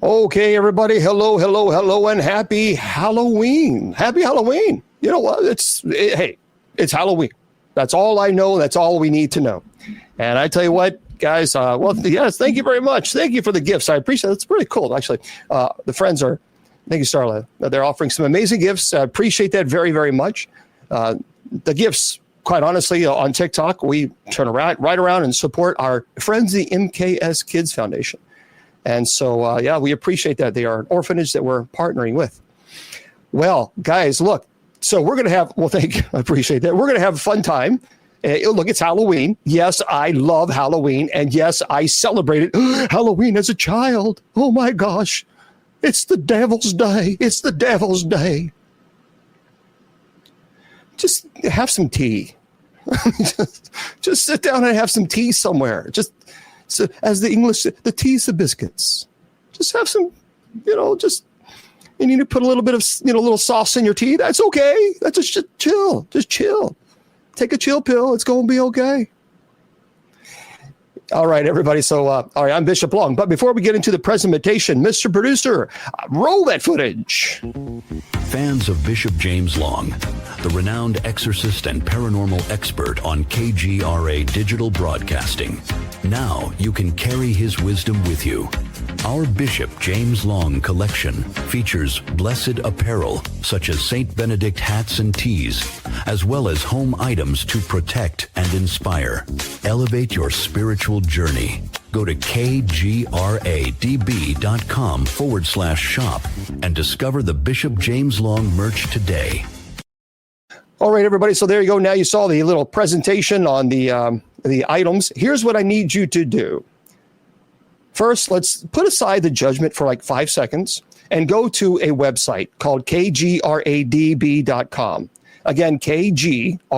Okay, everybody. Hello, hello, hello, and happy Halloween. Happy Halloween. You know what? Hey, it's Halloween. That's all I know. That's all we need to know. And I tell you what, guys, yes, thank you very much. Thank you for the gifts. I appreciate it. It's pretty cool, actually. The friends are, thank you, Starla. They're offering some amazing gifts. I appreciate that very, very much. The gifts, quite honestly, on TikTok, we turn right around and support our friends, the MKS Kids Foundation. And so, we appreciate that. They are an orphanage that we're partnering with. Well, guys, look, so we're going to have, thank you. I appreciate that. We're going to have a fun time. Look, it's Halloween. Yes, I love Halloween. And yes, I celebrated Halloween as a child. Oh, my gosh. It's the devil's day. It's the devil's day. Just have some tea. just sit down and have some tea somewhere. So as the English, the tea's the biscuits. Just have some, you need to put a little bit of, a little sauce in your tea. That's okay. That's just chill. Just chill. Take a chill pill. It's going to be okay. All right, everybody. So, all right, I'm Bishop Long. But before we get into the presentation, Mr. Producer, roll that footage. Fans of Bishop James Long, the renowned exorcist and paranormal expert on KGRA Digital Broadcasting. Now you can carry his wisdom with you. Our Bishop James Long collection features blessed apparel such as St. Benedict hats and tees, as well as home items to protect and inspire. Elevate your spiritual journey. Go to kgradb.com/shop and discover the Bishop James Long merch today. All right, everybody. So there you go. Now you saw the little presentation on the items. Here's what I need you to do. First, let's put aside the judgment for like 5 seconds and go to a website called kgradb.com. Again, kgradb.com.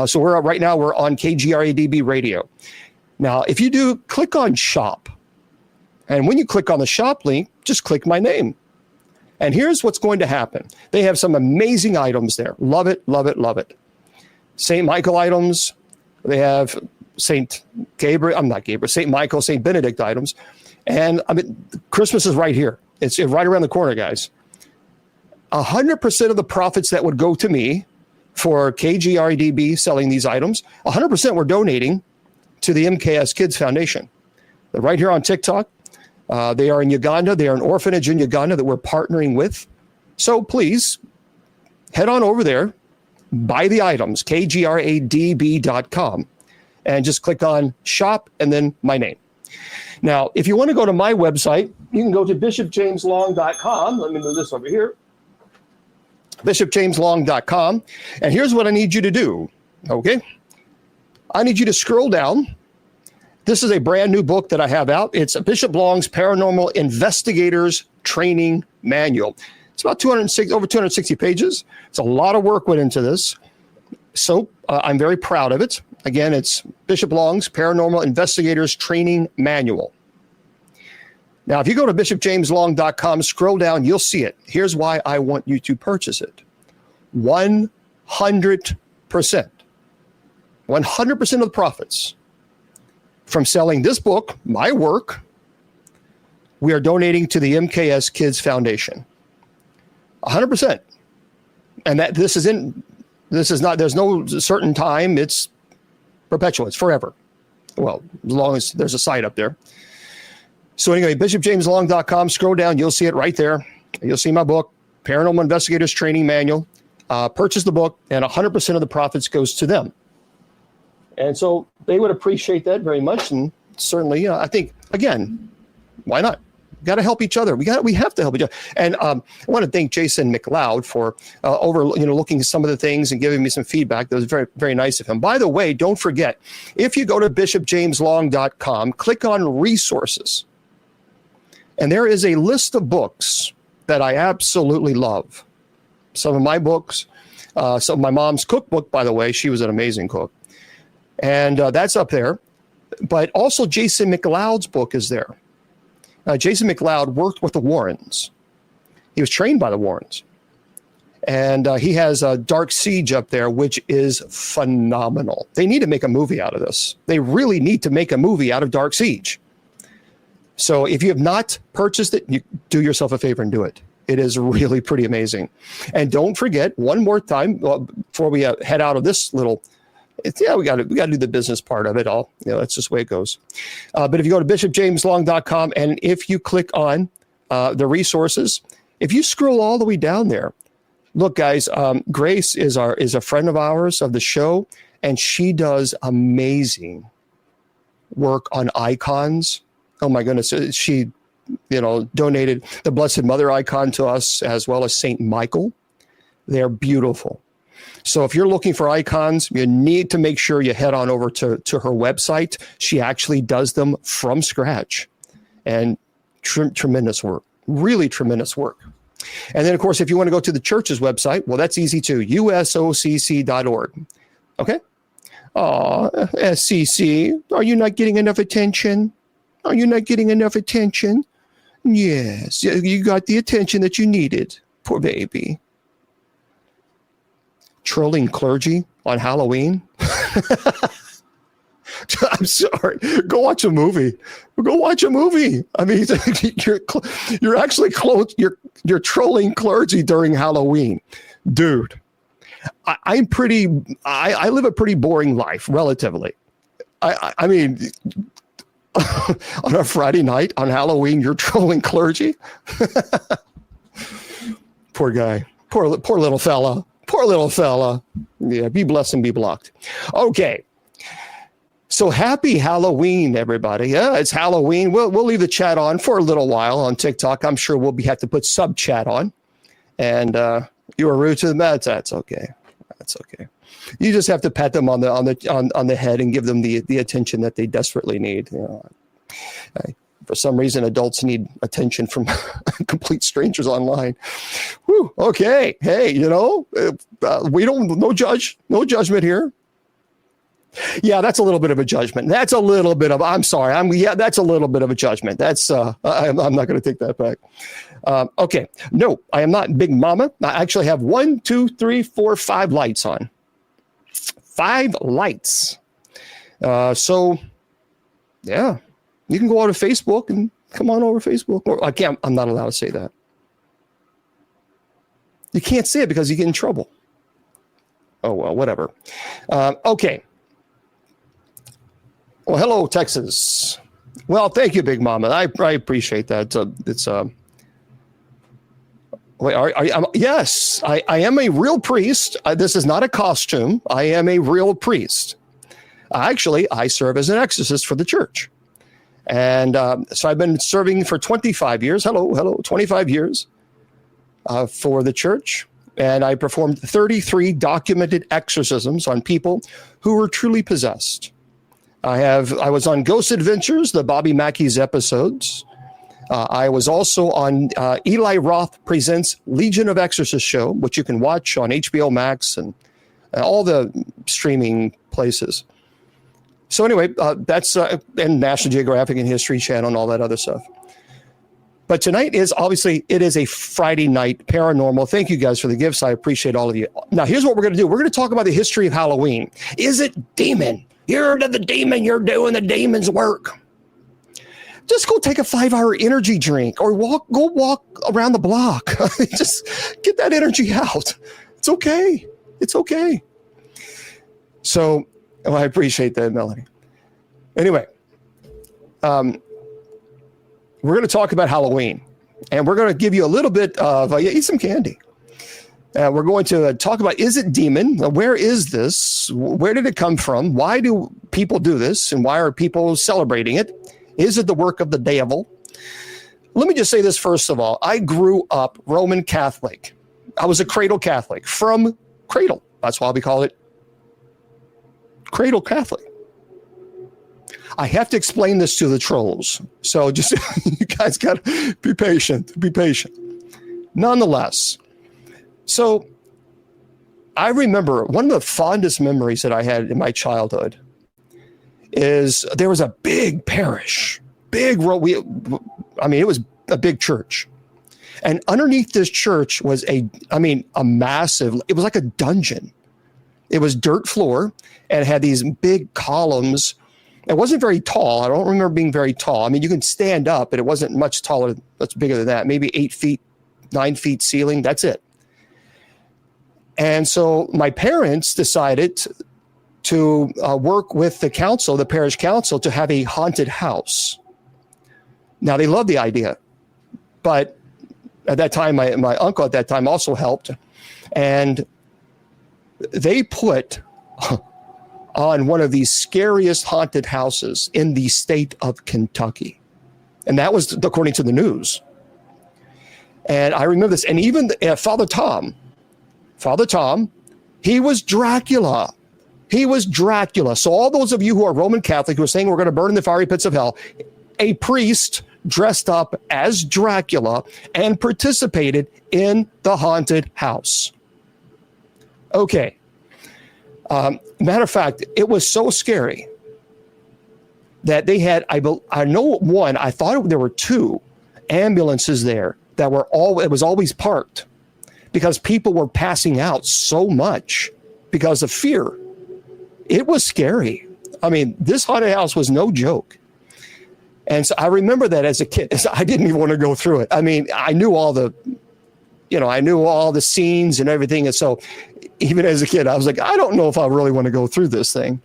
So right now we're on KGRADB radio. Now, if you do, click on shop. And when you click on the shop link, just click my name. And here's what's going to happen. They have some amazing items there. Love it, love it, love it. St. Michael items. They have St. Michael, St. Benedict items. And I mean, Christmas is right here. It's right around the corner, guys. 100% of the profits that would go to me for KGRDB selling these items, 100% we're donating to the MKS Kids Foundation. They're right here on TikTok. They are in Uganda. They are an orphanage in Uganda that we're partnering with. So please head on over there, buy the items, kgradb.com, and just click on shop and then my name. Now, if you want to go to my website, you can go to bishopjameslong.com. Let me move this over here. bishopjameslong.com. And here's what I need you to do. Okay. I need you to scroll down. This is a brand new book that I have out. It's Bishop Long's Paranormal Investigators Training Manual. It's about over 260 pages. It's a lot of work went into this. So I'm very proud of it. Again, it's Bishop Long's Paranormal Investigators Training Manual. Now, if you go to bishopjameslong.com, scroll down, you'll see it. Here's why I want you to purchase it. 100%. 100% of the profits from selling this book, my work, we are donating to the MKS Kids Foundation. 100%. And that this is not, there's no certain time. It's perpetual. It's forever. Well, as long as there's a site up there. So anyway, bishopjameslong.com, scroll down. You'll see it right there. You'll see my book, Paranormal Investigators Training Manual. Purchase the book, and 100% of the profits goes to them. And so they would appreciate that very much. And certainly, I think, again, why not? Got to help each other. We have to help each other. And I want to thank Jason McLeod for looking at some of the things and giving me some feedback. That was very, very nice of him. By the way, don't forget, if you go to bishopjameslong.com, click on resources. And there is a list of books that I absolutely love. Some of my books, some of my mom's cookbook, by the way, she was an amazing cook. And that's up there. But also Jason McLeod's book is there. Jason McLeod worked with the Warrens. He was trained by the Warrens. And he has a Dark Siege up there, which is phenomenal. They need to make a movie out of this. They really need to make a movie out of Dark Siege. So if you have not purchased it, you do yourself a favor and do it. It is really pretty amazing. And don't forget, one more time before we head out of this little, we got to do the business part of it all. That's just the way it goes. But if you go to bishopjameslong.com and if you click on the resources, if you scroll all the way down there, look, guys, Grace is a friend of ours of the show, and she does amazing work on icons. Oh my goodness, she donated the Blessed Mother icon to us, as well as Saint Michael. They're beautiful. So if you're looking for icons, you need to make sure you head on over to her website. She actually does them from scratch, and tremendous work, really tremendous work. And then, of course, if you want to go to the church's website, well, that's easy too, usocc.org. Okay? SCC, are you not getting enough attention? Are you not getting enough attention? Yes, you got the attention that you needed. Poor baby. Trolling clergy on Halloween? I'm sorry. Go watch a movie. Go watch a movie. I mean, you're actually close. You're trolling clergy during Halloween, dude. I live a pretty boring life, relatively. I mean, on a Friday night on Halloween, you're trolling clergy. Poor guy. Poor little fella. Poor little fella. Yeah, be blessed and be blocked. Okay. So happy Halloween, everybody. Yeah, it's Halloween. We'll leave the chat on for a little while on TikTok. I'm sure we'll have to put sub chat on. And you were rude to them. That's okay. That's okay. You just have to pat them on the head and give them the attention that they desperately need. For some reason, adults need attention from complete strangers online. Whew, okay. Hey, we don't, no judgment here. Yeah, that's a little bit of a judgment. That's a little bit of, I'm sorry. That's a little bit of a judgment. That's, I'm not going to take that back. Okay. No, I am not Big Mama. I actually have 1, 2, 3, 4, 5 lights on. 5 lights. So yeah, you can go out to Facebook and come on over to Facebook. Or I'm not allowed to say that. You can't say it because you get in trouble. Oh, well, whatever. Okay. Well, hello, Texas. Well, thank you, Big Mama. I appreciate that. Yes, I am a real priest. This is not a costume. I am a real priest. Actually, I serve as an exorcist for the church. And so I've been serving for 25 years. Hello, 25 years for the church. And I performed 33 documented exorcisms on people who were truly possessed. I was on Ghost Adventures, the Bobby Mackey's episodes. I was also on Eli Roth Presents Legion of Exorcists show, which you can watch on HBO Max and all the streaming places. So anyway, that's and National Geographic and History Channel and all that other stuff. But tonight is it is a Friday night paranormal. Thank you guys for the gifts. I appreciate all of you. Now, here's what we're going to do. We're going to talk about the history of Halloween. Is it demon? You're the demon. You're doing the demon's work. Just go take a 5-hour energy drink or go walk around the block. Just get that energy out. It's okay. It's okay. So I appreciate that, Melanie. Anyway, we're going to talk about Halloween, and we're going to give you a little bit of eat some candy. We're going to talk about, is it demon? Where is this? Where did it come from? Why do people do this? And why are people celebrating it? Is it the work of the devil? Let me just say this first of all. I grew up Roman Catholic. I was a cradle Catholic from cradle. That's why we call it cradle Catholic. I have to explain this to the trolls. So just, you guys got to be patient. Be patient. Nonetheless, so I remember one of the fondest memories that I had in my childhood is there was a big parish, it was a big church. And underneath this church was a massive, it was like a dungeon. It was dirt floor and it had these big columns It wasn't very tall. I don't remember being very tall. I mean, you can stand up, but it wasn't much taller. That's bigger than that. Maybe 8 feet, 9 feet ceiling. That's it. And so my parents decided to work with the council, the parish council, to have a haunted house. Now, they loved the idea, but at that time, my uncle at that time also helped. And they put on one of the scariest haunted houses in the state of Kentucky. And that was according to the news. And I remember this. And even Father Tom, he was Dracula. He was Dracula. So all those of you who are Roman Catholic who are saying we're going to burn in the fiery pits of hell, a priest dressed up as Dracula and participated in the haunted house. Okay. Matter of fact, it was so scary that they had, I know one, I thought there were 2 ambulances there that it was always parked because people were passing out so much because of fear. It was scary. I mean, this haunted house was no joke. And so I remember that as a kid. I didn't even want to go through it. I mean, I knew all the scenes and everything. And so even as a kid, I was like, I don't know if I really want to go through this thing.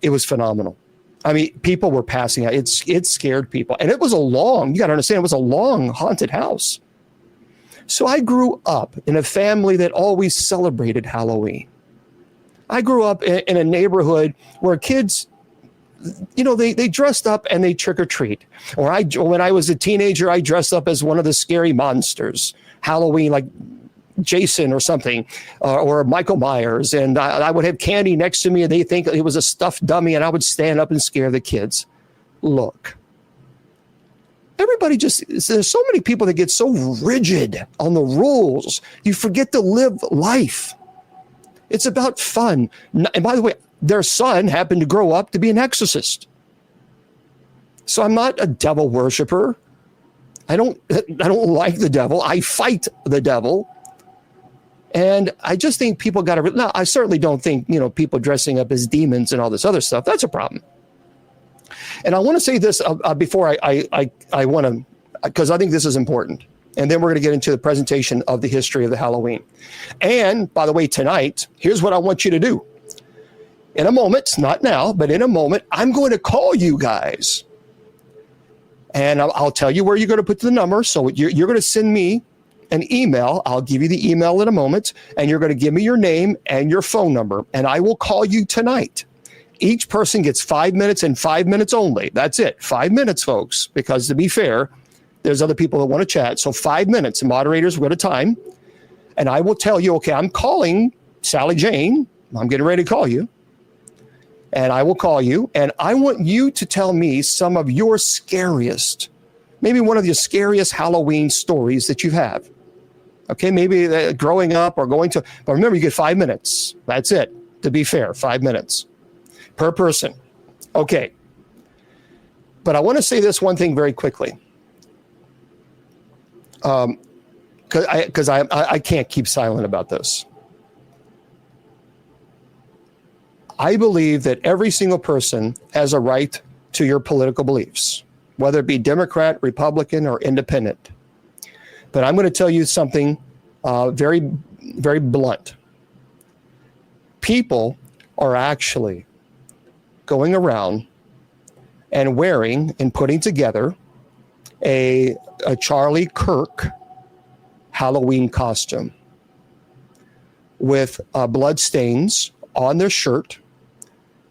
It was phenomenal. I mean, people were passing out. It scared people. And it was you got to understand, it was a long haunted house. So I grew up in a family that always celebrated Halloween. I grew up in a neighborhood where kids, they dressed up and they trick or treat. Or when I was a teenager, I dressed up as one of the scary monsters. Halloween, like Jason or something, or Michael Myers. And I would have candy next to me and they think it was a stuffed dummy and I would stand up and scare the kids. Look, there's so many people that get so rigid on the rules. You forget to live life. It's about fun. And by the way, their son happened to grow up to be an exorcist. So I'm not a devil worshiper. I don't like the devil. I fight the devil. And I just think people got to, now I certainly don't think, people dressing up as demons and all this other stuff, that's a problem. And I want to say this before I want to, because I think this is important. And then we're going to get into the presentation of the history of the Halloween. And by the way, tonight, here's what I want you to do. In a moment, not now, but in a moment, I'm going to call you guys. And I'll tell you where you're going to put the number. So you're going to send me an email. I'll give you the email in a moment. And you're going to give me your name and your phone number. And I will call you tonight. Each person gets 5 minutes and 5 minutes only. That's it. 5 minutes, folks. Because to be fair, there's other people that want to chat. So 5 minutes. Moderators, we're at a time. And I will tell you, okay, I'm calling Sally Jane. I'm getting ready to call you. And I will call you. And I want you to tell me some of your scariest, maybe one of your scariest Halloween stories that you have. Okay, maybe growing up or going to, but remember, you get 5 minutes. That's it. To be fair, 5 minutes per person. Okay. But I want to say this one thing very quickly. Because I can't keep silent about this. I believe that every single person has a right to your political beliefs, whether it be Democrat, Republican, or independent. But I'm going to tell you something very, very blunt. People are actually going around and wearing and putting together a Charlie Kirk Halloween costume with blood stains on their shirt,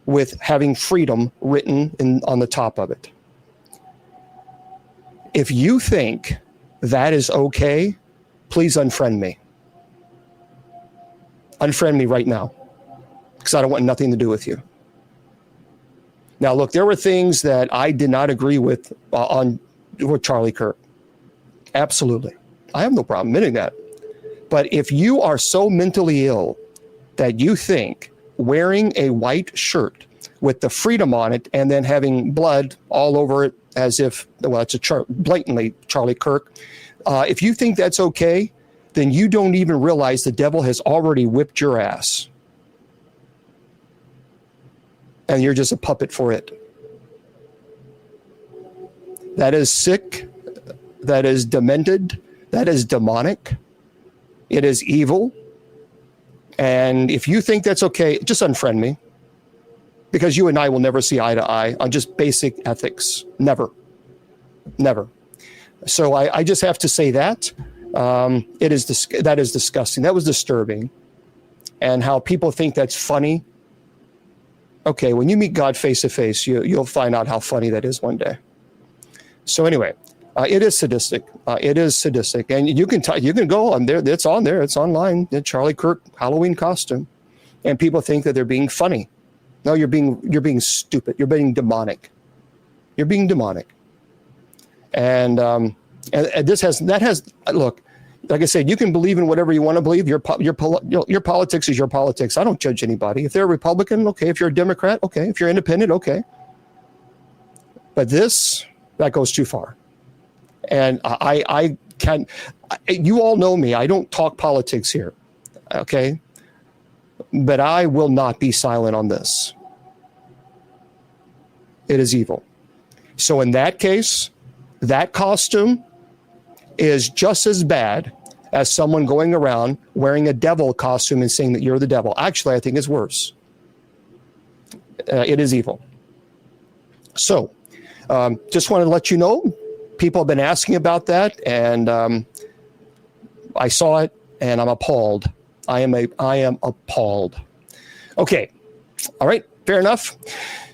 with having freedom written on the top of it. If you think that is okay, please unfriend me. Unfriend me right now, because I don't want nothing to do with you. Now, look, there were things that I did not agree with with Charlie Kirk. Absolutely. I have no problem admitting that. But if you are so mentally ill that you think wearing a white shirt with the freedom on it and then having blood all over it as if, well, it's blatantly Charlie Kirk. If you think that's okay, then you don't even realize the devil has already whipped your ass. and you're just a puppet for it. That is sick. That is demented. That is demonic. It is evil. And if you think that's okay, just unfriend me, because you and I will never see eye to eye on just basic ethics. Never. Never. So I just have to say that. That is disgusting. That was disturbing. And how people think that's funny. Okay, when you meet God face to face, you'll find out how funny that is one day. So anyway, it is sadistic. It is sadistic, and you can go on there. It's on there. It's online. The Charlie Kirk Halloween costume, and people think that they're being funny. No, you're being stupid. You're being demonic. You're being demonic. And that has look. Like I said, you can believe in whatever you want to believe. Your politics is your politics. I don't judge anybody. If they're a Republican, okay. If you're a Democrat, okay. If you're independent, okay. But that goes too far. And I can't, you all know me. I don't talk politics here, okay? But I will not be silent on this. It is evil. So in that case, that costume is just as bad as someone going around wearing a devil costume and saying that you're the devil. Actually, I think it's worse. It is evil. So, just wanted to let you know, people have been asking about that, and I saw it, and I'm appalled. I am appalled. Okay, all right, fair enough.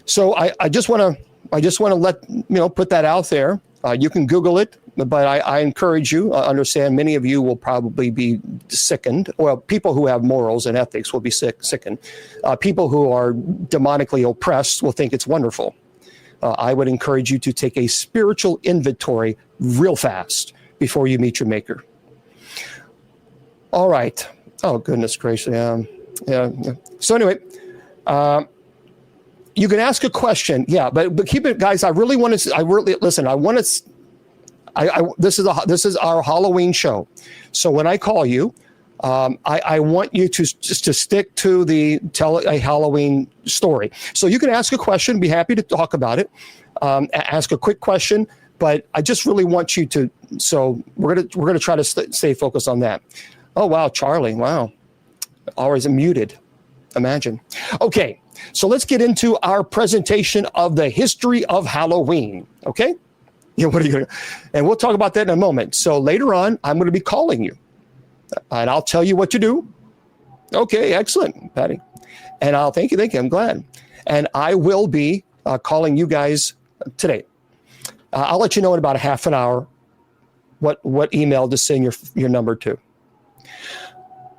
So I just want to let put that out there. You can Google it, but I encourage you. Understand, many of you will probably be sickened. Well, people who have morals and ethics will be sickened. People who are demonically oppressed will think it's wonderful. I would encourage you to take a spiritual inventory real fast before you meet your maker. All right. Oh, goodness gracious. Yeah. So anyway, you can ask a question. Yeah, but keep it, guys. I really want to, listen, I want to, this is our Halloween show. So when I call you, I want you to stick to tell a Halloween story. So you can ask a question, be happy to talk about it. Ask a quick question, but I just really want you to. So we're gonna try to stay focused on that. Oh wow, Charlie! Wow, always muted. Imagine. Okay, so let's get into our presentation of the history of Halloween. Okay. Yeah. What are you gonna? And we'll talk about that in a moment. So later on, I'm going to be calling you. And I'll tell you what to do. Okay, excellent, Patty. And I'll thank you. I'm glad. And I will be calling you guys today. I'll let you know in about a half an hour what email to send your number to.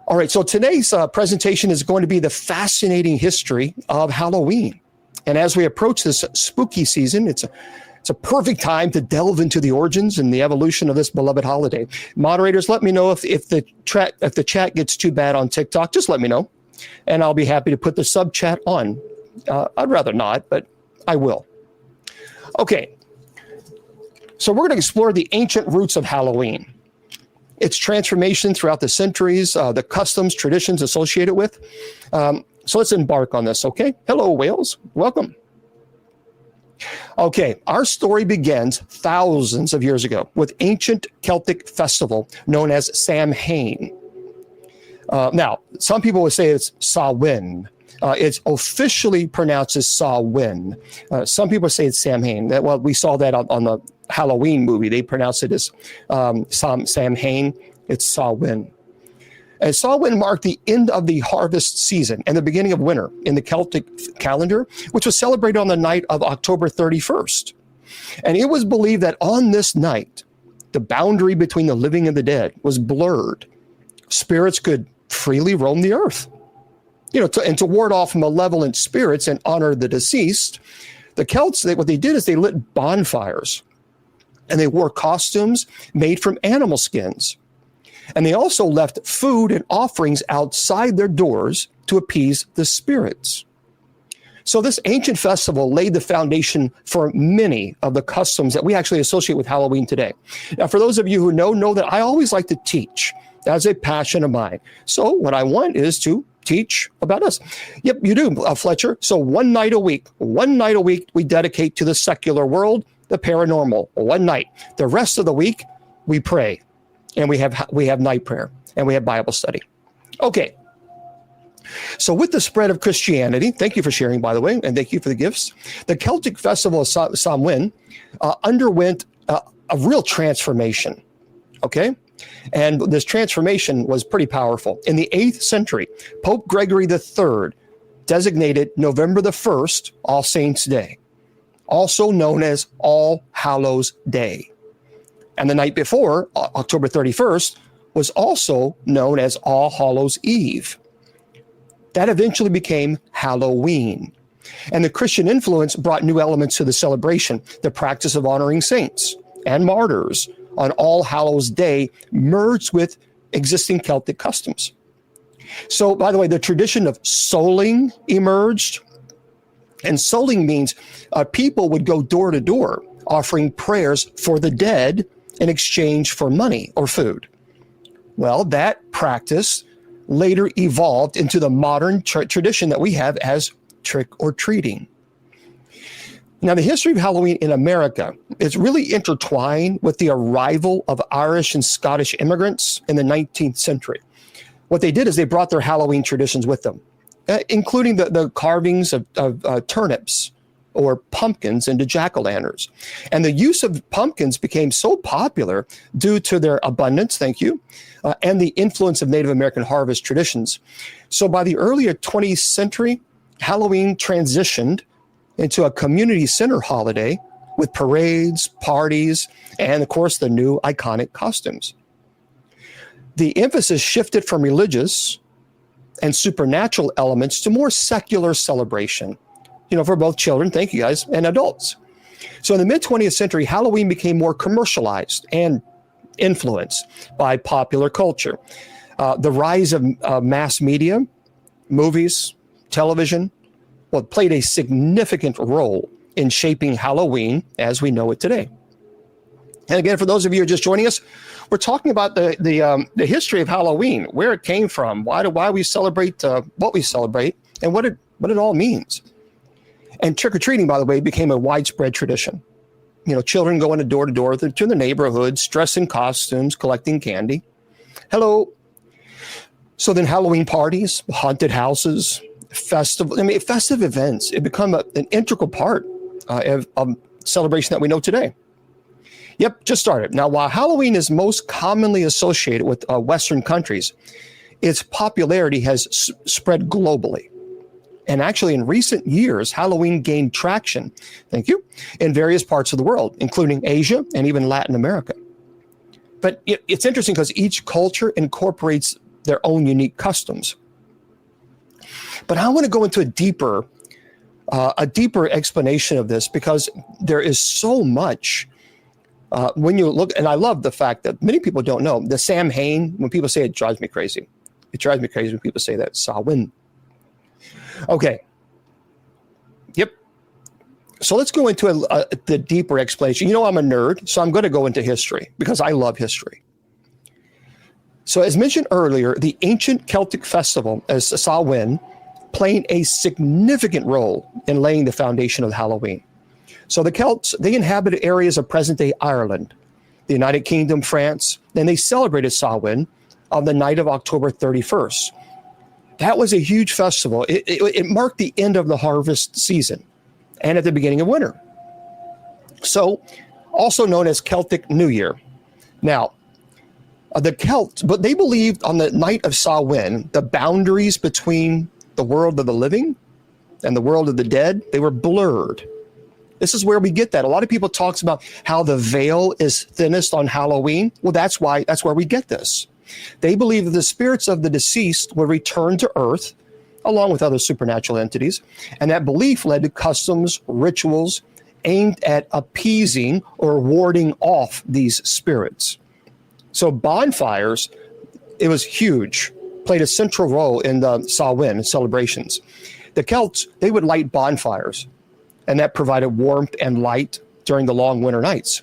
All right, so today's presentation is going to be the fascinating history of Halloween. And as we approach this spooky season, it's a perfect time to delve into the origins and the evolution of this beloved holiday. Moderators, let me know if the chat gets too bad on TikTok. Just let me know, and I'll be happy to put the sub chat on. I'd rather not, but I will. Okay, so we're going to explore the ancient roots of Halloween, its transformation throughout the centuries, the customs, traditions associated with. So let's embark on this, okay? Hello, Wales. Welcome. Okay, our story begins thousands of years ago with ancient Celtic festival known as Samhain. Now, some people would say it's Samhain. It's officially pronounced as Samhain. Some people say it's Samhain. Well, we saw that on the Halloween movie. They pronounce it as Samhain. It's Samhain. And Samhain marked the end of the harvest season and the beginning of winter in the Celtic calendar, which was celebrated on the night of October 31st. And it was believed that on this night, the boundary between the living and the dead was blurred. Spirits could freely roam the earth. And to ward off malevolent spirits and honor the deceased, the Celts, what they did is they lit bonfires, and they wore costumes made from animal skins. And they also left food and offerings outside their doors to appease the spirits. So this ancient festival laid the foundation for many of the customs that we actually associate with Halloween today. Now, for those of you who know that I always like to teach. That's a passion of mine. So what I want is to teach about us. Yep, you do, Fletcher. So one night a week, we dedicate to the secular world, the paranormal, one night. The rest of the week, we pray, and we have night prayer, and we have Bible study. Okay. So with the spread of Christianity, thank you for sharing, by the way, and thank you for the gifts. The Celtic festival of Samhain underwent a real transformation. Okay. And this transformation was pretty powerful. In the 8th century, Pope Gregory III designated November the 1st All Saints' Day, also known as All Hallows' Day. And the night before, October 31st, was also known as All Hallows' Eve. That eventually became Halloween. And the Christian influence brought new elements to the celebration. The practice of honoring saints and martyrs on All Hallows' Day merged with existing Celtic customs. So, by the way, the tradition of souling emerged. And souling means people would go door to door offering prayers for the dead in exchange for money or food. Well, that practice later evolved into the modern tradition that we have as trick or treating. Now, the history of Halloween in America is really intertwined with the arrival of Irish and Scottish immigrants in the 19th century. What they did is they brought their Halloween traditions with them, including the carvings of turnips or pumpkins into jack-o'-lanterns. And the use of pumpkins became so popular due to their abundance, thank you, and the influence of Native American harvest traditions. So by the earlier 20th century, Halloween transitioned into a community center holiday with parades, parties, and of course the new iconic costumes. The emphasis shifted from religious and supernatural elements to more secular celebration, for both children, thank you guys, and adults. So in the mid-20th century, Halloween became more commercialized and influenced by popular culture. The rise of mass media, movies, television, played a significant role in shaping Halloween as we know it today. And again, for those of you who are just joining us, we're talking about the history of Halloween, where it came from, why we celebrate what we celebrate, and what it all means. And trick-or-treating, by the way, became a widespread tradition. Children going door to door to the neighborhoods, dressed in costumes, collecting candy. Hello. So then Halloween parties, haunted houses, festive events, it become an integral part of celebration that we know today. Yep, just started. Now, while Halloween is most commonly associated with Western countries, its popularity has spread globally. And actually, in recent years, Halloween gained traction, thank you, in various parts of the world, including Asia and even Latin America. But it's interesting because each culture incorporates their own unique customs. But I want to go into a deeper explanation of this, because there is so much when you look, and I love the fact that many people don't know the Samhain. When people say it, drives me crazy. It drives me crazy when people say that. Samhain. Okay. Yep. So let's go into the deeper explanation. I'm a nerd, so I'm going to go into history because I love history. So as mentioned earlier, the ancient Celtic festival as Samhain played a significant role in laying the foundation of Halloween. So the Celts, they inhabited areas of present-day Ireland, the United Kingdom, France, and they celebrated Samhain on the night of October 31st. That was a huge festival. It marked the end of the harvest season and at the beginning of winter. So, also known as Celtic New Year. Now, the Celts, but they believed on the night of Samhain, the boundaries between the world of the living and the world of the dead, they were blurred. This is where we get that. A lot of people talks about how the veil is thinnest on Halloween. Well, that's where we get this. They believe that the spirits of the deceased will return to earth, along with other supernatural entities, and that belief led to customs, rituals aimed at appeasing or warding off these spirits. So bonfires, it was huge, played a central role in the Samhain celebrations. The Celts, they would light bonfires, and that provided warmth and light during the long winter nights.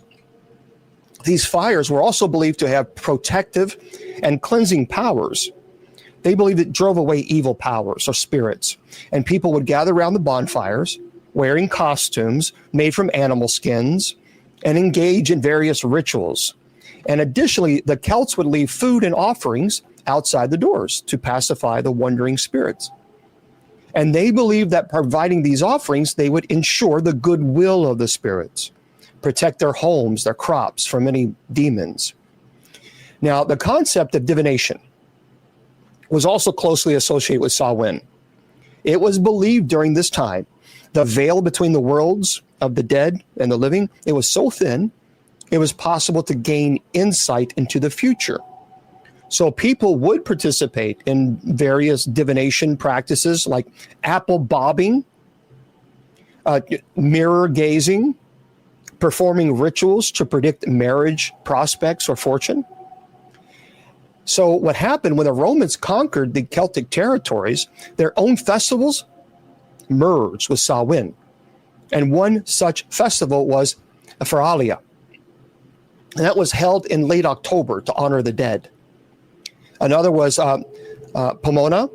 These fires were also believed to have protective and cleansing powers. They believed it drove away evil powers or spirits. And people would gather around the bonfires, wearing costumes made from animal skins, and engage in various rituals. And additionally, the Celts would leave food and offerings outside the doors to pacify the wandering spirits. And they believed that providing these offerings, they would ensure the goodwill of the spirits, protect their homes, their crops from any demons. Now, the concept of divination was also closely associated with Samhain. It was believed during this time, the veil between the worlds of the dead and the living, it was so thin, it was possible to gain insight into the future. So people would participate in various divination practices like apple bobbing, mirror gazing, performing rituals to predict marriage prospects or fortune. So what happened when the Romans conquered the Celtic territories, their own festivals merged with Samhain. And one such festival was Feralia. And that was held in late October to honor the dead. Another was Pomona.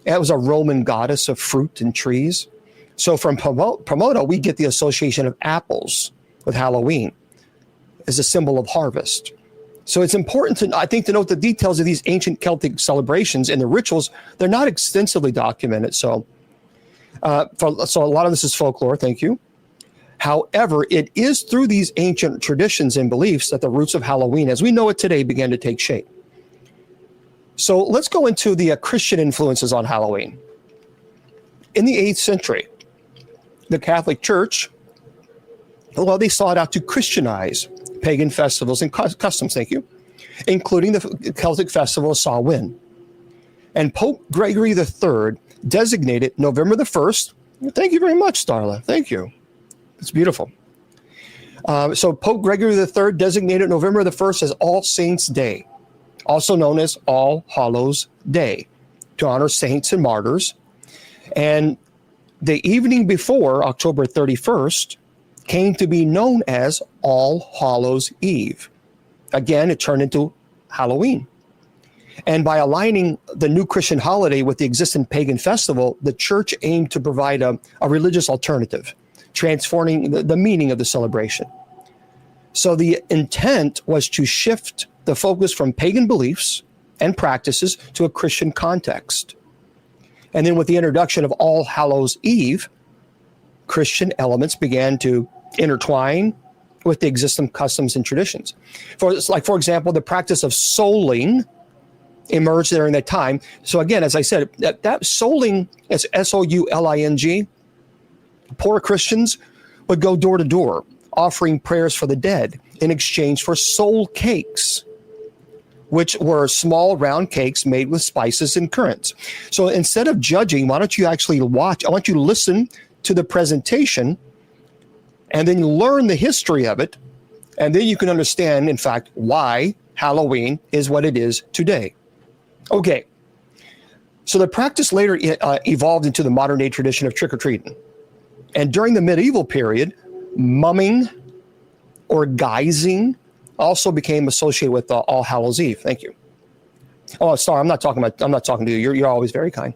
That was a Roman goddess of fruit and trees. So from Pomona, we get the association of apples with Halloween as a symbol of harvest. So it's important to note the details of these ancient Celtic celebrations and the rituals. They're not extensively documented. So a lot of this is folklore. Thank you. However, it is through these ancient traditions and beliefs that the roots of Halloween, as we know it today, began to take shape. So let's go into the Christian influences on Halloween. In the 8th century, the Catholic Church, they sought out to Christianize pagan festivals and customs, thank you, including the Celtic festival of Samhain. And Pope Gregory III designated November the 1st. Thank you very much, Starla. Thank you. It's beautiful. So Pope Gregory III designated November the 1st as All Saints' Day, also known as All Hallows' Day, to honor saints and martyrs. And the evening before, October 31st, came to be known as All Hallows' Eve. Again, it turned into Halloween. And by aligning the new Christian holiday with the existing pagan festival, the church aimed to provide a religious alternative, transforming the meaning of the celebration. So the intent was to shift the focus from pagan beliefs and practices to a Christian context. And then with the introduction of All Hallows' Eve, Christian elements began to intertwine with the existing customs and traditions. For example, the practice of souling emerged during that time. So again, as I said, that souling is S-O-U-L-I-N-G. Poor Christians would go door to door, offering prayers for the dead in exchange for soul cakes, which were small round cakes made with spices and currants. So instead of judging, why don't you actually watch? I want you to listen to the presentation and then learn the history of it. And then you can understand, in fact, why Halloween is what it is today. Okay. So the practice later evolved into the modern day tradition of trick-or-treating. And during the medieval period, mumming or guising also became associated with All Hallows' Eve. Thank you. Oh, sorry, I'm not talking to you. You're always very kind.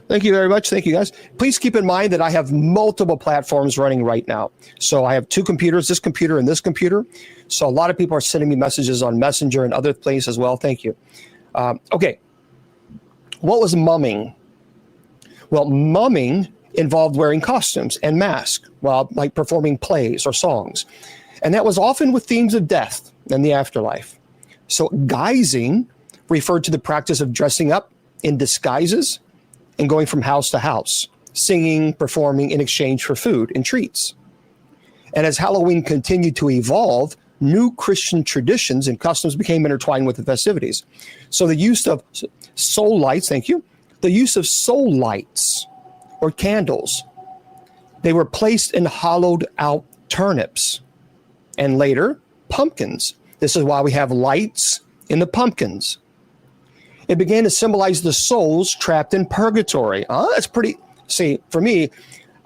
Thank you very much. Thank you, guys. Please keep in mind that I have multiple platforms running right now. So I have two computers, this computer and this computer. So a lot of people are sending me messages on Messenger and other places as well. Thank you. Okay. What was mumming? Well, mumming involved wearing costumes and masks while like performing plays or songs. And that was often with themes of death and the afterlife. So guising referred to the practice of dressing up in disguises and going from house to house, singing, performing in exchange for food and treats. And as Halloween continued to evolve, new Christian traditions and customs became intertwined with the festivities. So the use of soul lights, thank you, the use of soul lights or candles, they were placed in hollowed out turnips and later pumpkins. This is why we have lights in the pumpkins. It began to symbolize the souls trapped in purgatory. That's pretty, see, for me,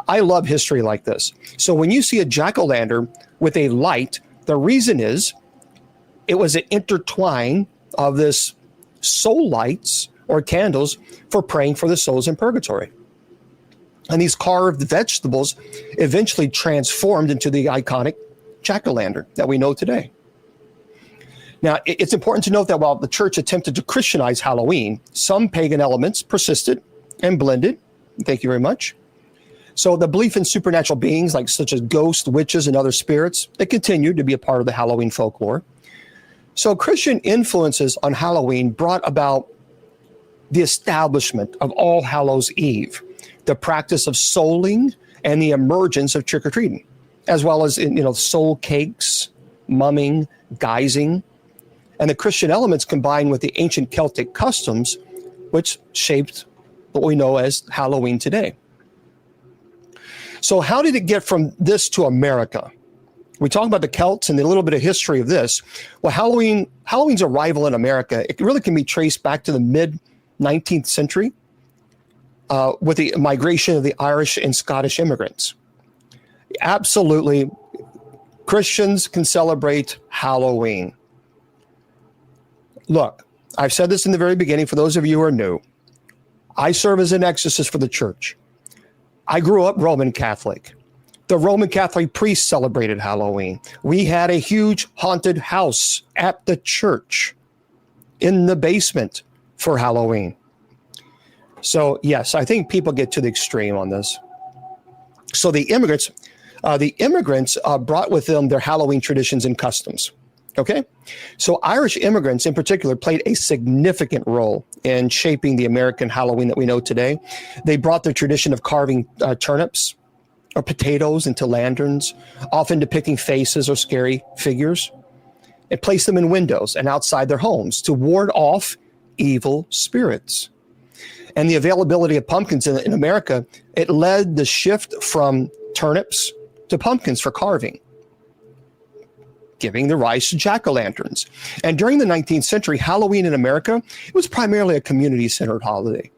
I love history like this. So when you see a jack-o'-lantern with a light, the reason is it was an intertwine of this soul lights or candles for praying for the souls in purgatory. And these carved vegetables eventually transformed into the iconic jack-o'-lantern that we know today. Now, it's important to note that while the church attempted to Christianize Halloween, some pagan elements persisted and blended. Thank you very much. So the belief in supernatural beings, like such as ghosts, witches, and other spirits, they continued to be a part of the Halloween folklore. So Christian influences on Halloween brought about the establishment of All Hallows Eve, the practice of souling, and the emergence of trick-or-treating, as well as soul cakes, mumming, guising, and the Christian elements combined with the ancient Celtic customs, which shaped what we know as Halloween today. So how did it get from this to America? We talk about the Celts and a little bit of history of this. Well, Halloween's arrival in America, it really can be traced back to the mid-19th century with the migration of the Irish and Scottish immigrants. Absolutely, Christians can celebrate Halloween. Look, I've said this in the very beginning for those of you who are new. I serve as an exorcist for the church. I grew up Roman Catholic. The Roman Catholic priests celebrated Halloween. We had a huge haunted house at the church in the basement for Halloween. So yes, I think people get to the extreme on this. So the immigrants brought with them their Halloween traditions and customs. Okay, so Irish immigrants in particular played a significant role in shaping the American Halloween that we know today. They brought the tradition of carving turnips or potatoes into lanterns, often depicting faces or scary figures, and placed them in windows and outside their homes to ward off evil spirits. And the availability of pumpkins in America, it led the shift from turnips to pumpkins for carving, giving the rise to jack-o'-lanterns. And during the 19th century, Halloween in America, it was primarily a community-centered holiday.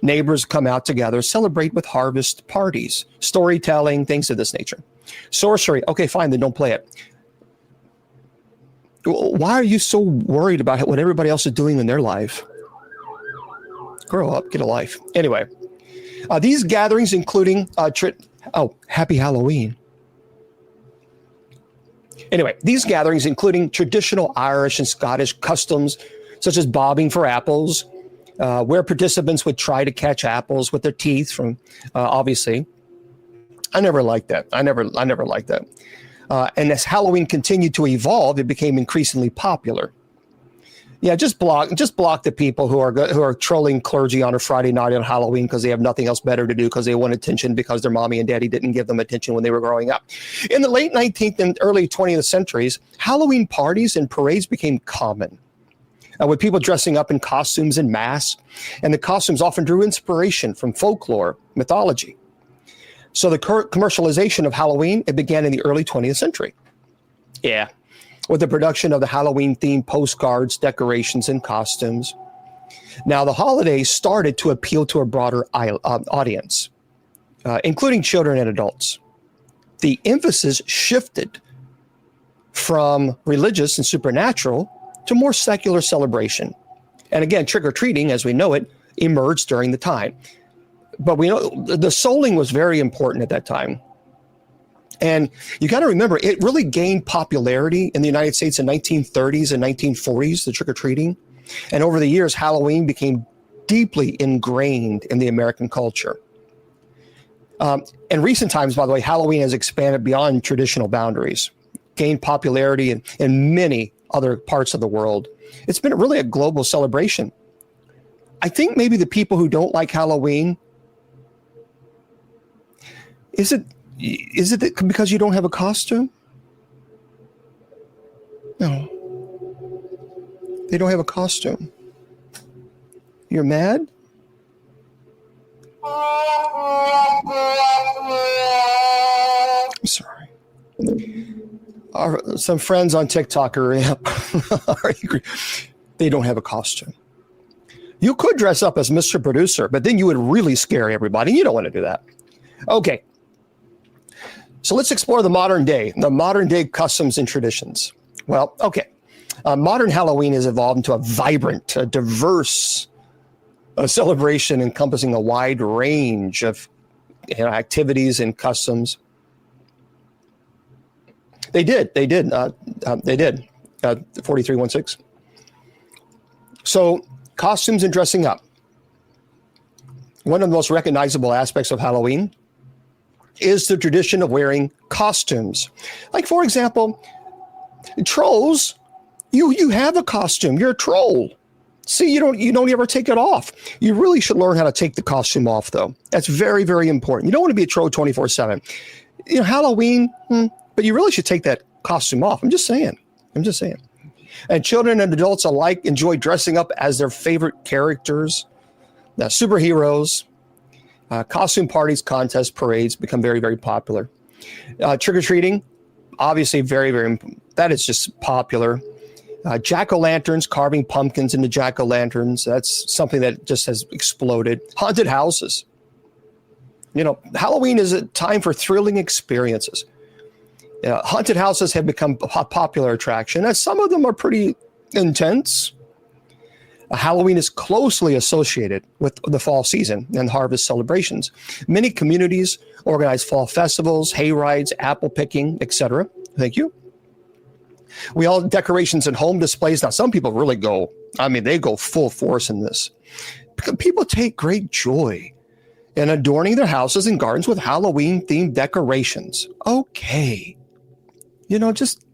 Neighbors come out together, celebrate with harvest parties, storytelling, things of this nature. Sorcery, okay, fine, then don't play it. Why are you so worried about what everybody else is doing in their life? Grow up, get a life. Anyway, these gatherings including, happy Halloween. Anyway, these gatherings including traditional Irish and Scottish customs, such as bobbing for apples, where participants would try to catch apples with their teeth from, obviously. I never liked that. I never liked that. And as Halloween continued to evolve, it became increasingly popular. Yeah, just block the people who are trolling clergy on a Friday night on Halloween because they have nothing else better to do because they want attention because their mommy and daddy didn't give them attention when they were growing up. In the late 19th and early 20th centuries, Halloween parties and parades became common, with people dressing up in costumes and masks, and the costumes often drew inspiration from folklore, mythology. So the commercialization of Halloween, it began in the early 20th century. Yeah. With the production of the Halloween-themed postcards, decorations, and costumes. Now, the holidays started to appeal to a broader audience, including children and adults. The emphasis shifted from religious and supernatural to more secular celebration. And again, trick-or-treating, as we know it, emerged during the time. But we know the souling was very important at that time. And you got to remember, it really gained popularity in the United States in 1930s and 1940s, the trick-or-treating. And over the years, Halloween became deeply ingrained in the American culture. In recent times, by the way, Halloween has expanded beyond traditional boundaries, gained popularity in many other parts of the world. It's been really a global celebration. I think maybe the people who don't like Halloween, is it because you don't have a costume? No. They don't have a costume. You're mad? I'm sorry. Some friends on TikTok are angry. They don't have a costume. You could dress up as Mr. Producer, but then you would really scare everybody. You don't want to do that. Okay. So let's explore the modern day customs and traditions. Well, okay. Modern Halloween has evolved into a vibrant, diverse a celebration encompassing a wide range of activities and customs. They did. 4316. So costumes and dressing up. One of the most recognizable aspects of Halloween is the tradition of wearing costumes. Like, for example, trolls, you have a costume. You're a troll. See, you don't ever take it off. You really should learn how to take the costume off, though. That's very, very important. You don't want to be a troll 24/7. Halloween, but you really should take that costume off. I'm just saying. And children and adults alike enjoy dressing up as their favorite characters. Now, superheroes, costume parties, contests, parades become very, very popular. Trick-or-treating, obviously very, very, that is just popular. Jack-o'-lanterns, carving pumpkins into jack-o'-lanterns, that's something that just has exploded. Haunted houses. Halloween is a time for thrilling experiences. Haunted houses have become a popular attraction, as some of them are pretty intense. Halloween is closely associated with the fall season and harvest celebrations. Many communities organize fall festivals, hay rides, apple picking, etc. Thank you. We all decorations and home displays. Now, some people really they go full force in this. People take great joy in adorning their houses and gardens with Halloween-themed decorations. Okay. Just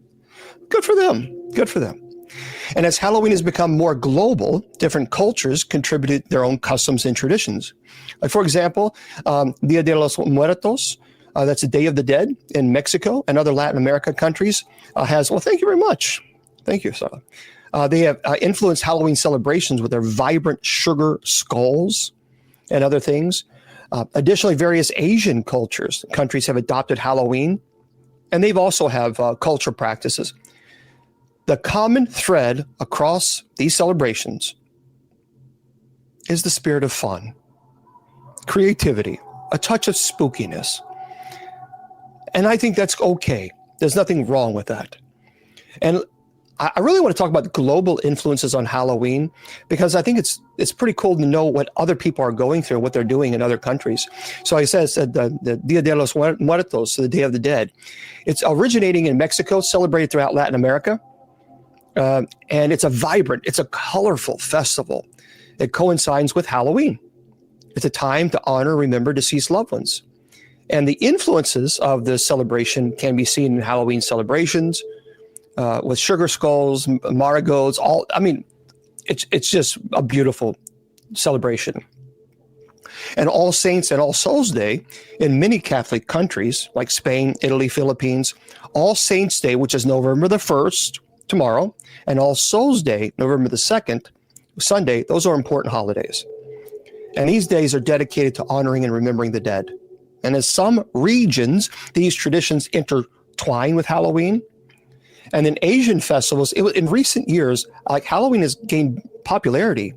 good for them. Good for them. And as Halloween has become more global, different cultures contributed their own customs and traditions. Like, for example, Dia de los Muertos, that's the Day of the Dead in Mexico and other Latin America countries, thank you very much. Thank you, Sarah. They have influenced Halloween celebrations with their vibrant sugar skulls and other things. Additionally, various Asian countries have adopted Halloween, and they've also have cultural practices. The common thread across these celebrations is the spirit of fun, creativity, a touch of spookiness. And I think that's okay. There's nothing wrong with that. And I really want to talk about global influences on Halloween, because I think it's pretty cool to know what other people are going through, what they're doing in other countries. So I said the Dia de los Muertos, the Day of the Dead. It's originating in Mexico, celebrated throughout Latin America. And it's a colorful festival. It coincides with Halloween. It's a time to honor and remember deceased loved ones. And the influences of the celebration can be seen in Halloween celebrations, with sugar skulls, marigolds, it's just a beautiful celebration. And All Saints and All Souls Day in many Catholic countries like Spain, Italy, Philippines, All Saints Day, which is November the 1st, tomorrow, and All Souls Day, November the 2nd, Sunday, those are important holidays. And these days are dedicated to honoring and remembering the dead. And in some regions, these traditions intertwine with Halloween. And in Asian festivals, in recent years, Halloween has gained popularity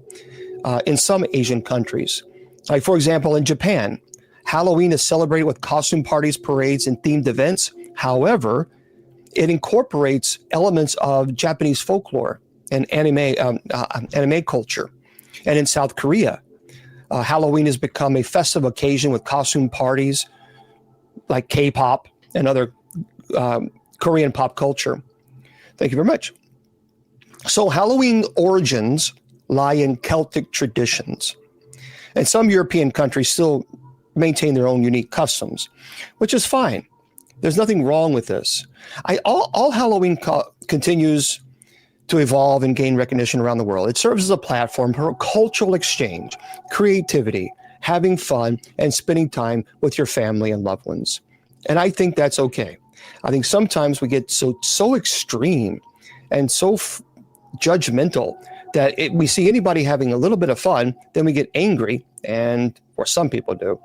in some Asian countries. Like, for example, in Japan, Halloween is celebrated with costume parties, parades, and themed events. However, it incorporates elements of Japanese folklore and anime culture. And in South Korea, Halloween has become a festive occasion with costume parties like K-pop and other Korean pop culture. Thank you very much. So Halloween origins lie in Celtic traditions. And some European countries still maintain their own unique customs, which is fine. There's nothing wrong with this. All Halloween continues to evolve and gain recognition around the world. It serves as a platform for cultural exchange, creativity, having fun, and spending time with your family and loved ones. And I think that's okay. I think sometimes we get so extreme and so judgmental that we see anybody having a little bit of fun, then we get angry, or some people do.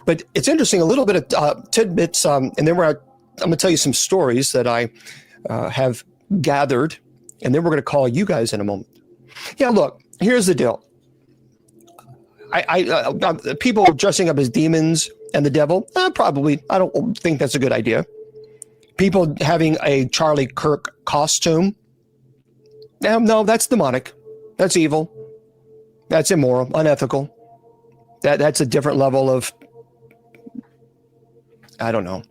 But it's interesting, a little bit of tidbits, and then I'm going to tell you some stories that I have gathered, and then we're going to call you guys in a moment. Yeah, look, here's the deal. People dressing up as demons and the devil, probably, I don't think that's a good idea. People having a Charlie Kirk costume, no, that's demonic. That's evil. That's immoral, unethical. That's a different level of, I don't know.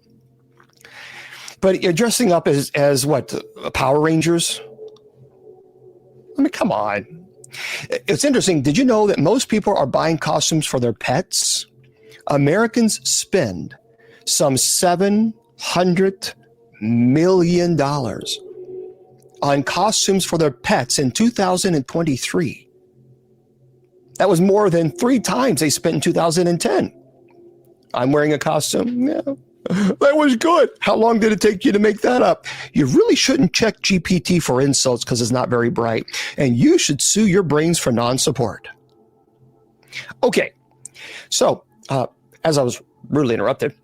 But you're dressing up as what? Power Rangers? I mean, come on. It's interesting. Did you know that most people are buying costumes for their pets? Americans spend some $700 million on costumes for their pets in 2023. That was more than 3 times they spent in 2010. I'm wearing a costume. Yeah, that was good. How long did it take you to make that up? You really shouldn't check GPT for insults because it's not very bright. And you should sue your brains for non-support. Okay, so as I was rudely interrupted,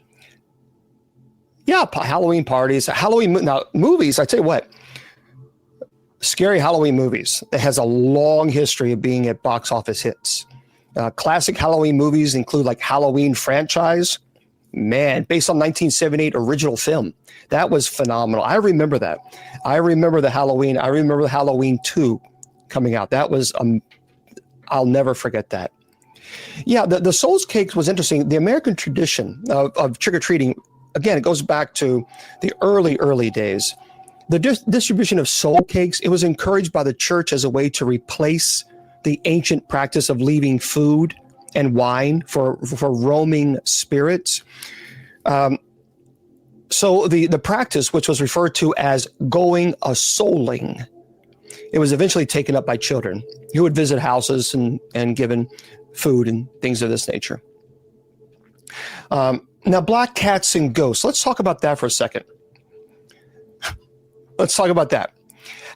yeah, Halloween parties, now movies, I tell you what, scary Halloween movies that has a long history of being at box office hits. Classic Halloween movies include like Halloween franchise. Man, based on 1978 original film. That was phenomenal. I remember that. I remember the Halloween 2 coming out. That was, I'll never forget that. Yeah, the Souls Cakes was interesting. The American tradition of trick-or-treating, again, it goes back to the early days. The distribution of soul cakes, it was encouraged by the church as a way to replace the ancient practice of leaving food and wine for roaming spirits. So the practice, which was referred to as going a-souling, it was eventually taken up by children who would visit houses and given food and things of this nature. Now, black cats and ghosts. Let's talk about that for a second. Let's talk about that.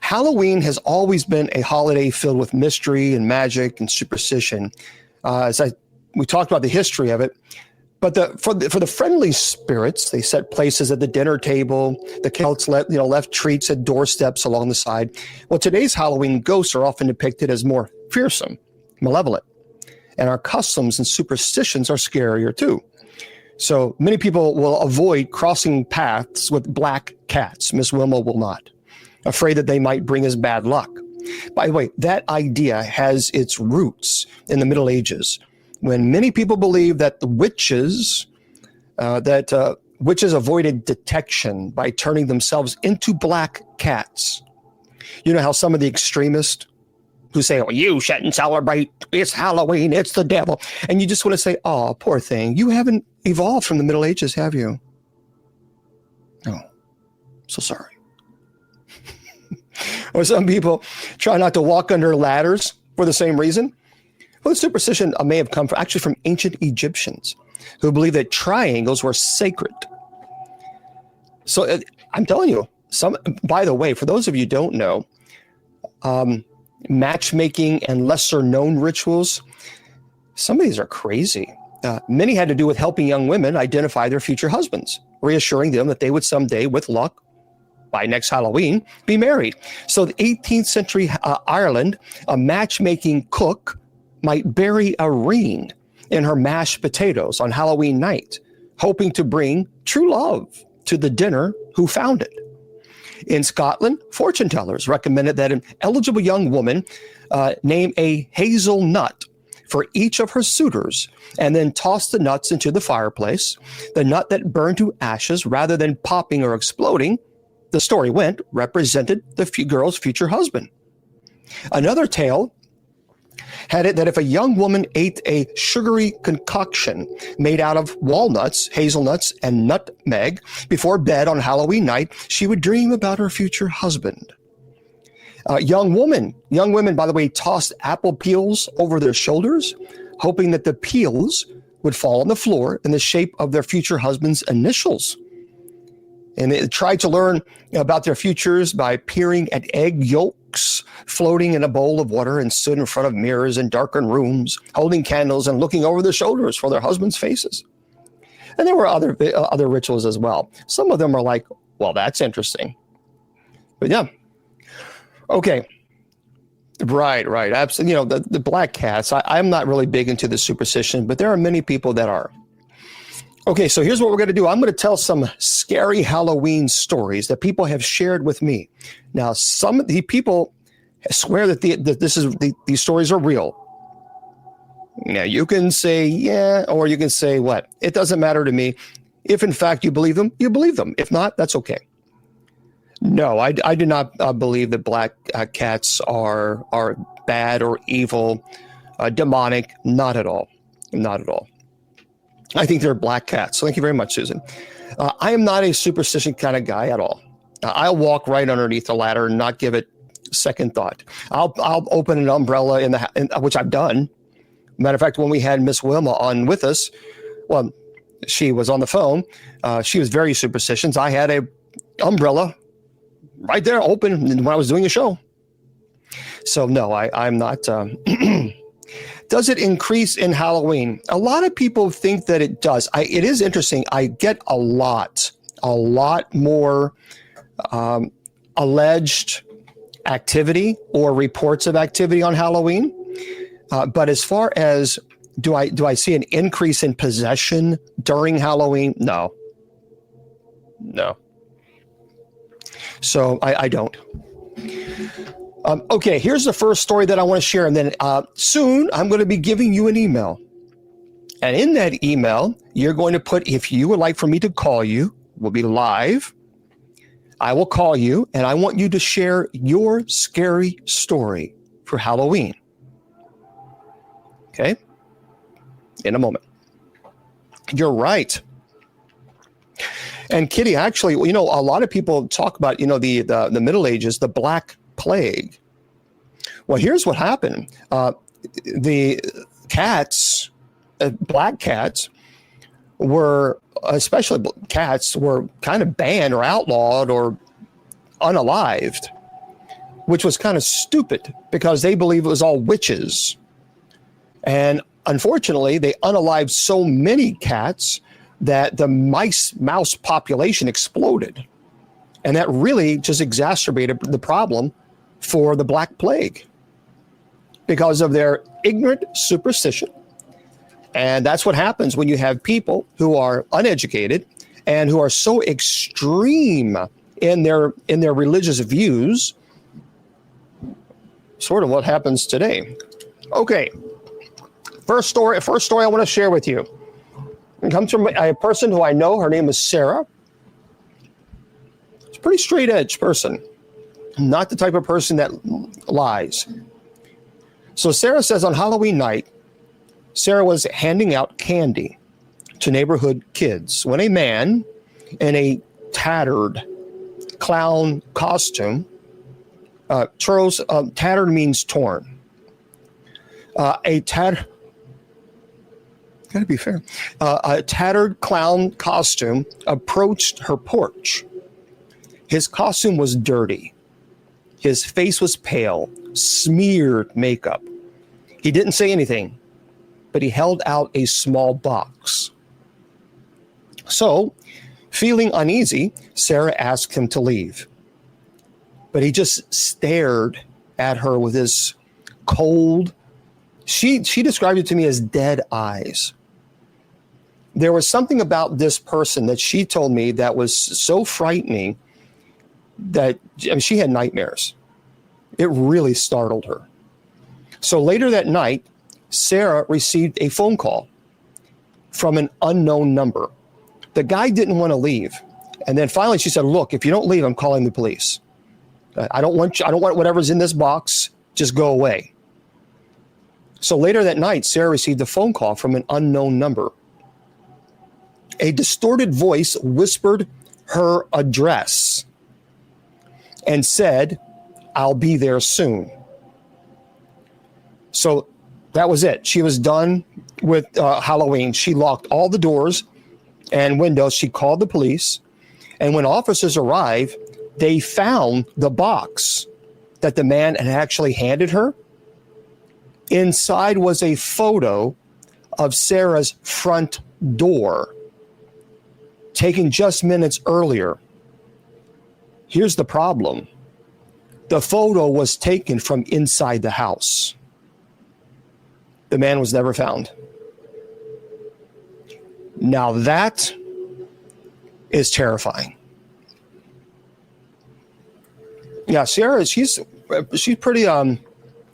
Halloween has always been a holiday filled with mystery and magic and superstition. We talked about the history of it, but for the friendly spirits, they set places at the dinner table. The Celts left treats at doorsteps along the side. Well, today's Halloween ghosts are often depicted as more fearsome, malevolent, and our customs and superstitions are scarier too. So many people will avoid crossing paths with black cats. Miss Wilma will not, afraid that they might bring us bad luck. By the way, that idea has its roots in the Middle Ages, when many people believed that the witches avoided detection by turning themselves into black cats. You know how some of the extremists who say, "Oh, you shouldn't celebrate, it's Halloween, it's the devil," and you just want to say, "Oh, poor thing, you haven't evolved from the Middle Ages, have you?" Oh, so sorry. Or some people try not to walk under ladders for the same reason. Well, the superstition may have come from ancient Egyptians who believed that triangles were sacred. So I'm telling you, by the way, for those of you who don't know, matchmaking and lesser known rituals, some of these are crazy. Many had to do with helping young women identify their future husbands, reassuring them that they would someday, with luck, by next Halloween, be married. So the 18th century Ireland, a matchmaking cook might bury a ring in her mashed potatoes on Halloween night, hoping to bring true love to the dinner who found it. In Scotland, fortune tellers recommended that an eligible young woman name a hazelnut for each of her suitors and then toss the nuts into the fireplace. The nut that burned to ashes rather than popping or exploding, the story went, represented the girl's future husband. Another tale had it that if a young woman ate a sugary concoction made out of walnuts, hazelnuts, and nutmeg before bed on Halloween night, she would dream about her future husband. Young women, by the way, tossed apple peels over their shoulders, hoping that the peels would fall on the floor in the shape of their future husband's initials. And they tried to learn about their futures by peering at egg yolks floating in a bowl of water, and stood in front of mirrors in darkened rooms, holding candles and looking over their shoulders for their husbands' faces. And there were other rituals as well. Some of them are like, well, that's interesting. But yeah. Okay. Right. Absolutely. The black cats, I'm not really big into the superstition, but there are many people that are. Okay, so here's what we're going to do. I'm going to tell some scary Halloween stories that people have shared with me. Now, some of the people swear that these stories are real. Now, you can say, yeah, or you can say, what? It doesn't matter to me. If, in fact, you believe them, you believe them. If not, that's okay. No, I do not believe that black cats are bad or evil, demonic. Not at all. Not at all. I think they're black cats. So thank you very much, Susan. I am not a superstition kind of guy at all. I'll walk right underneath the ladder and not give it second thought. I'll open an umbrella which I've done. Matter of fact, when we had Miss Wilma on with us, well, she was on the phone. She was very superstitious. I had a umbrella right there open when I was doing a show. So no, I'm not. Does it increase in Halloween? A lot of people think that it does. It is interesting. I get a lot more alleged activity or reports of activity on Halloween. But as far as do I see an increase in possession during Halloween? No. So I don't. Okay, here's the first story that I want to share. And then soon I'm going to be giving you an email. And in that email, you're going to put, if you would like for me to call you, we'll be live. I will call you and I want you to share your scary story for Halloween. Okay? In a moment. You're right. And Kitty, actually, a lot of people talk about, the Middle Ages, the Black Plague. Well, here's what happened. The cats, black cats, especially cats, were kind of banned or outlawed or unalived, which was kind of stupid because they believe it was all witches. And unfortunately, they unalived so many cats that the mouse population exploded. And that really just exacerbated the problem for the Black Plague because of their ignorant superstition. And that's what happens when you have people who are uneducated and who are so extreme in their religious views. Sort of what happens today. Okay. First story I want to share with you. It comes from a person who I know. Her name is Sarah. It's a pretty straight edge person. Not the type of person that lies. So Sarah says on Halloween night, Sarah was handing out candy to neighborhood kids when a man in a tattered clown costume, tattered means torn. Gotta be fair. A tattered clown costume approached her porch. His costume was dirty. His face was pale, smeared makeup. He didn't say anything, but he held out a small box. So, feeling uneasy, Sarah asked him to leave. But he just stared at her with his cold, she described it to me as dead eyes. There was something about this person that she told me that was so frightening that she had nightmares. It really startled her. So later that night, Sarah received a phone call from an unknown number. The guy didn't want to leave. And then finally she said, look, if you don't leave, I'm calling the police. I don't want whatever's in this box. Just go away. So later that night, Sarah received a phone call from an unknown number. A distorted voice whispered her address and said, I'll be there soon. So that was it. She was done with Halloween. She locked all the doors and windows. She called the police. And when officers arrived, they found the box that the man had actually handed her. Inside was a photo of Sarah's front door, taken just minutes earlier. Here's the problem. The photo was taken from inside the house. The man was never found. Now that is terrifying. Yeah, Sarah, she's pretty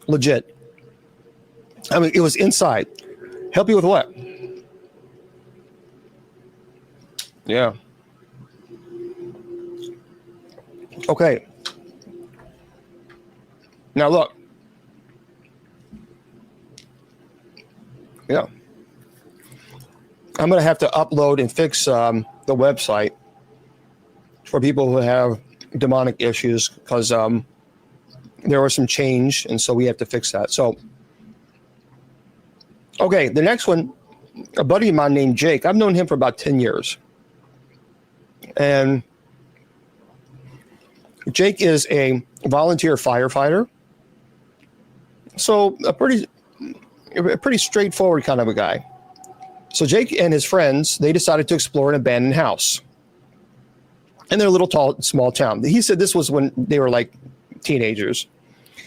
legit. I mean, it was inside. Help you with what? Yeah. Okay. Now look. Yeah. I'm going to have to upload and fix the website for people who have demonic issues because there was some change, and so we have to fix that. So, okay, the next one, a buddy of mine named Jake. I've known him for about 10 years. And Jake is a volunteer firefighter. So a pretty straightforward kind of a guy. So Jake and his friends, they decided to explore an abandoned house in their little small town. He said this was when they were like teenagers.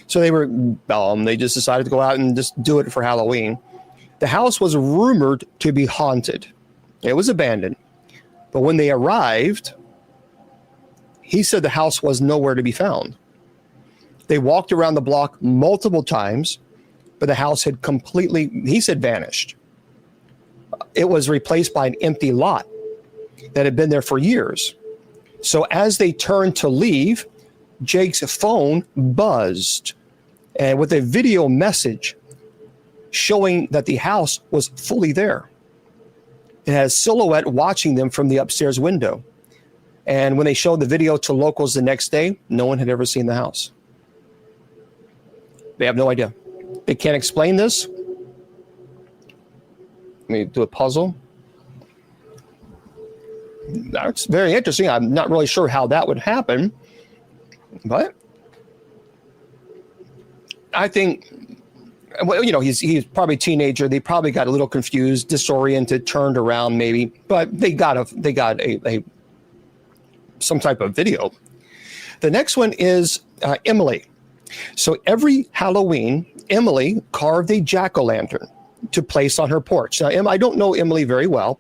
So they just decided to go out and just do it for Halloween. The house was rumored to be haunted. It was abandoned. But when they arrived, he said the house was nowhere to be found. They walked around the block multiple times, but the house had completely, he said, vanished. It was replaced by an empty lot that had been there for years. So as they turned to leave, Jake's phone buzzed, and with a video message showing that the house was fully there. It had a silhouette watching them from the upstairs window. And when they showed the video to locals the next day, no one had ever seen the house. They have no idea. They can't explain this. Let me do a puzzle. That's very interesting. I'm not really sure how that would happen, but I think, well, you know, he's probably a teenager. They probably got a little confused, disoriented, turned around maybe, but they got a some type of video. The next one is Emily. So every Halloween, Emily carved a jack-o'-lantern to place on her porch. Now, I don't know Emily very well,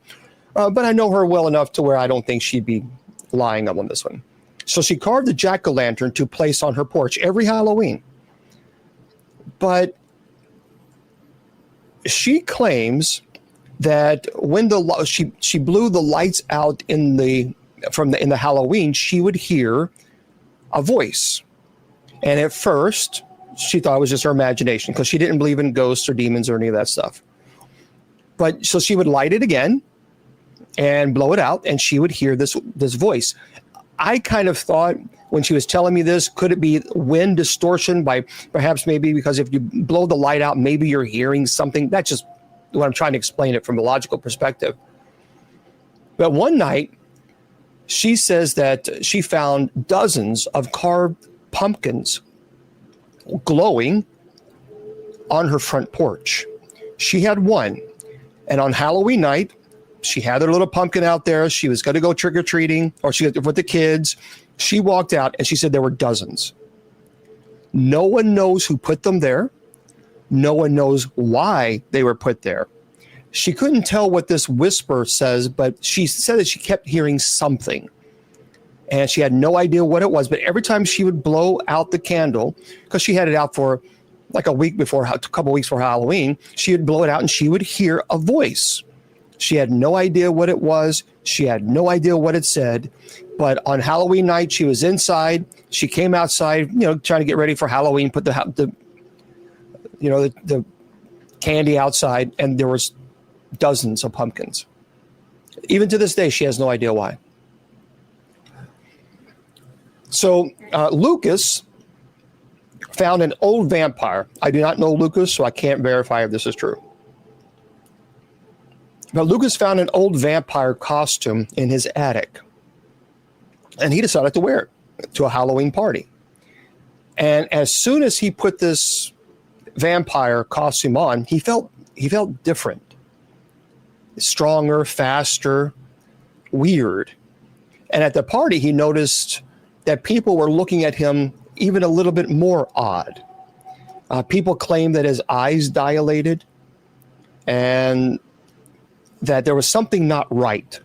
but I know her well enough to where I don't think she'd be lying on this one. So she carved a jack-o'-lantern to place on her porch every Halloween. But she claims that when she blew the lights out in the Halloween, she would hear a voice. And at first, she thought it was just her imagination because she didn't believe in ghosts or demons or any of that stuff. But so she would light it again and blow it out, and she would hear this voice. I kind of thought when she was telling me this, could it be wind distortion by perhaps maybe because if you blow the light out, maybe you're hearing something. That's just what I'm trying to explain it from a logical perspective. But one night, she says that she found dozens of carved pumpkins glowing on her front porch. She had one, and on Halloween night, she had her little pumpkin out there. She was going to go trick-or-treating, or she with the kids. She walked out, and she said there were dozens. No one knows who put them there. No one knows why they were put there. She couldn't tell what this whisper says, but she said that she kept hearing something. And she had no idea what it was. But every time she would blow out the candle, because she had it out for like a couple weeks before Halloween, she would blow it out and she would hear a voice. She had no idea what it was. She had no idea what it said. But on Halloween night, she was inside. She came outside, trying to get ready for Halloween, put the candy outside, and there was dozens of pumpkins. Even to this day, she has no idea why. So Lucas found an old vampire. I do not know Lucas, so I can't verify if this is true. But Lucas found an old vampire costume in his attic, and he decided to wear it to a Halloween party. And as soon as he put this vampire costume on, he felt different, stronger, faster, weird. And at the party, he noticed that people were looking at him even a little bit more odd. People claimed that his eyes dilated and that there was something not right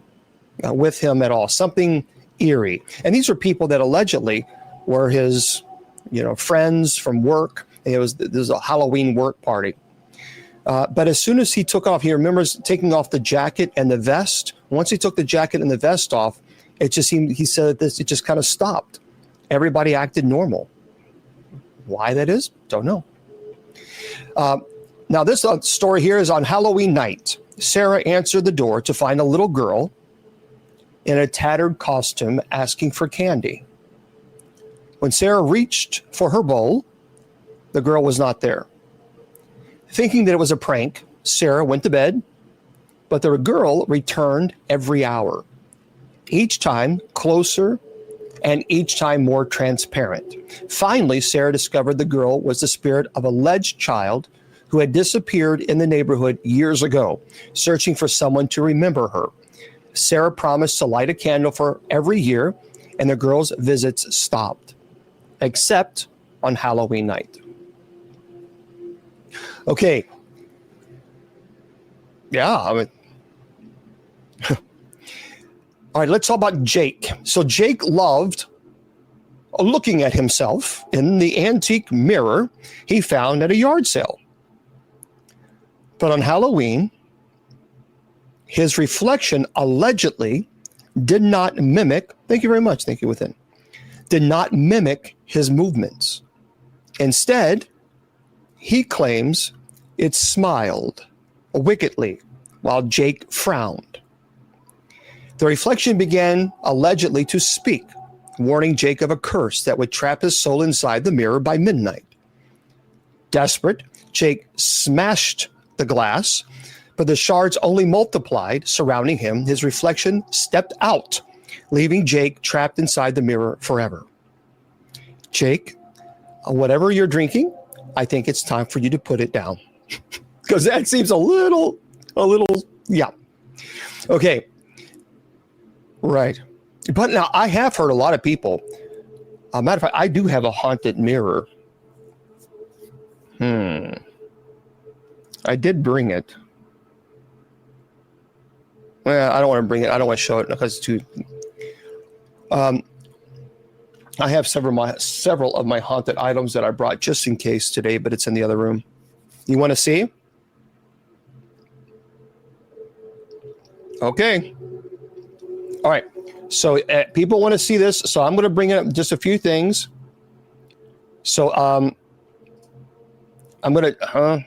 with him at all, something eerie. And these are people that allegedly were his, friends from work. This was a Halloween work party. But as soon as he took off, he remembers taking off the jacket and the vest. Once he took the jacket and the vest off, it just seemed, he said this, it just kind of stopped. Everybody acted normal. Why that is, don't know. Now this story here is on Halloween night. Sarah answered the door to find a little girl in a tattered costume asking for candy. When Sarah reached for her bowl, the girl was not there. Thinking that it was a prank, Sarah went to bed, but the girl returned every hour, each time closer and each time more transparent. Finally, Sarah discovered the girl was the spirit of an alleged child who had disappeared in the neighborhood years ago, searching for someone to remember her. Sarah promised to light a candle for every year, and the girl's visits stopped, except on Halloween night. Okay. Yeah, I mean, all right, let's talk about Jake. So Jake loved looking at himself in the antique mirror he found at a yard sale. But on Halloween, his reflection allegedly did not mimic, thank you very much, thank you, Within, did not mimic his movements. Instead, he claims it smiled wickedly while Jake frowned. The reflection began allegedly to speak, warning Jake of a curse that would trap his soul inside the mirror by midnight. Desperate, Jake smashed the glass, but the shards only multiplied surrounding him. His reflection stepped out, leaving Jake trapped inside the mirror forever. Jake, whatever you're drinking, I think it's time for you to put it down. Because that seems a little, yeah. Okay. Right. But now I have heard a lot of people, matter of fact, I do have a haunted mirror. I did bring it. Well, I don't want to bring it. I don't want to show it because it's too. I have several of my haunted items that I brought just in case today, but it's in the other room. You want to see? Okay. All right. So people want to see this. So I'm going to bring up just a few things. So I'm going to.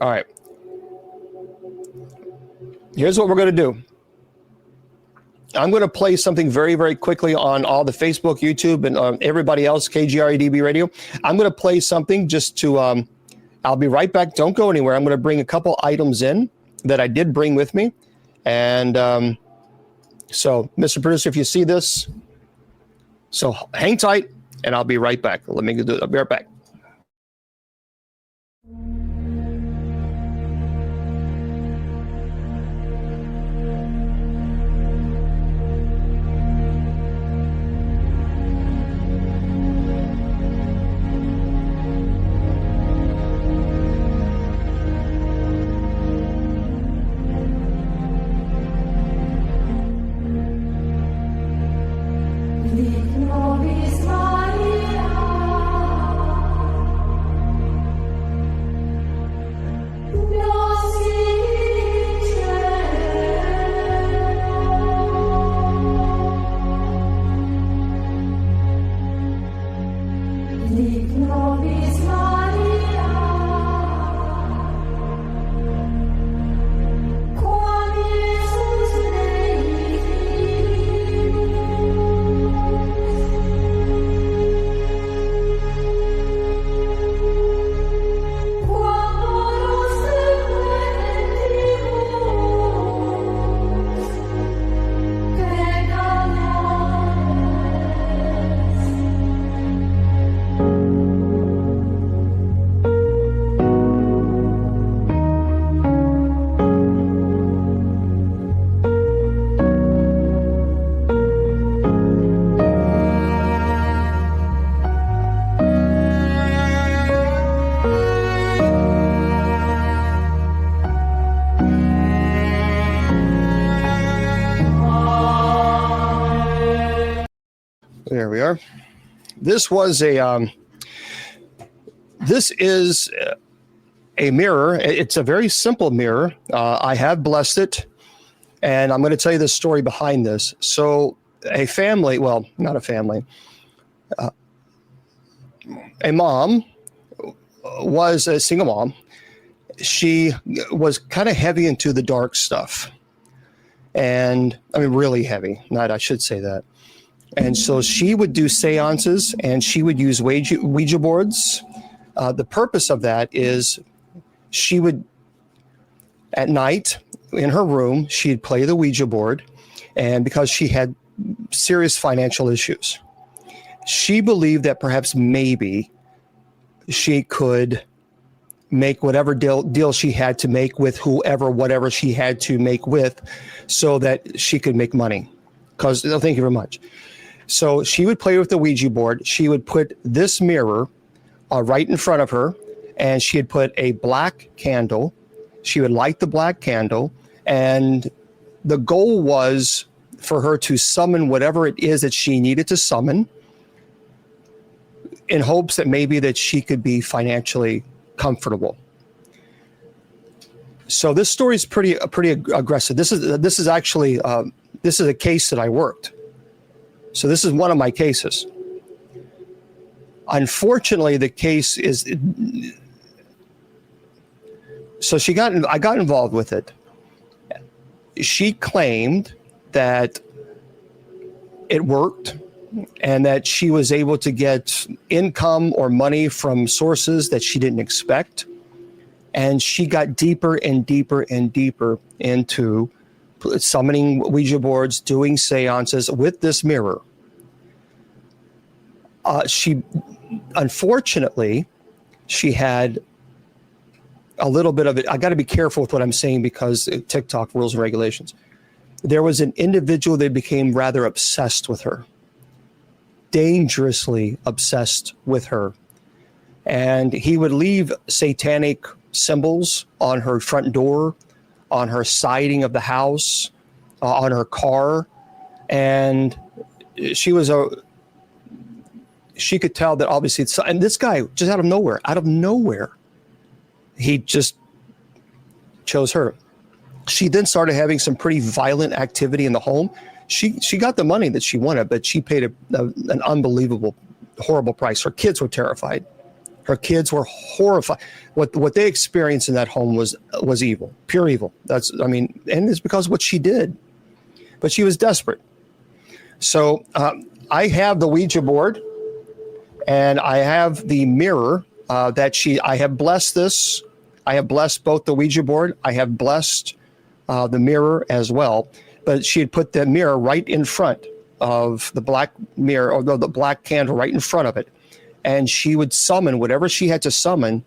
All right. Here's what we're going to do. I'm going to play something very, very quickly on all the Facebook, YouTube, and everybody else, KGRADB Radio. I'm going to play something just to, I'll be right back. Don't go anywhere. I'm going to bring a couple items in that I did bring with me. And so, Mr. Producer, if you see this, so hang tight, and I'll be right back. I'll be right back. There we are. This was a, this is a mirror. It's a very simple mirror. I have blessed it, and I'm going to tell you the story behind this. So a family, well, not a family, a mom was a single mom. She was kind of heavy into the dark stuff. And I mean, really heavy. I should say that. And so she would do seances and she would use Ouija boards. The purpose of that is she would, at night in her room, she'd play the Ouija board. And because she had serious financial issues, she believed that perhaps maybe she could make whatever deal she had to make with whoever, whatever she had to make with, so that she could make money. Thank you very much. So she would play with the Ouija board. She would put this mirror right in front of her, and she had put a black candle. She would light the black candle, and the goal was for her to summon whatever it is that she needed to summon, in hopes that maybe that she could be financially comfortable. So this story is pretty aggressive. This is actually this is a case that I worked. So this is one of my cases. Unfortunately, the case is so I got involved with it. She claimed that it worked and that she was able to get income or money from sources that she didn't expect. And she got deeper and deeper and deeper into summoning Ouija boards, doing seances with this mirror. Unfortunately, she had a little bit of it. I got to be careful with what I'm saying because TikTok rules and regulations. There was an individual that became rather obsessed with her. Dangerously obsessed with her. And he would leave satanic symbols on her front door, on her siding of the house, on her car. And she could tell that obviously and this guy just out of nowhere, he just chose her. She then started having some pretty violent activity in the home. She got the money that she wanted, but she paid an unbelievable, horrible price. Her kids were terrified. Her kids were horrified. What they experienced in that home was evil, pure evil. And it's because of what she did. But she was desperate. So I have the Ouija board, and I have the mirror I have blessed this. I have blessed both the Ouija board. I have blessed the mirror as well. But she had put the mirror right in front of the black mirror, or the black candle right in front of it. And she would summon whatever she had to summon,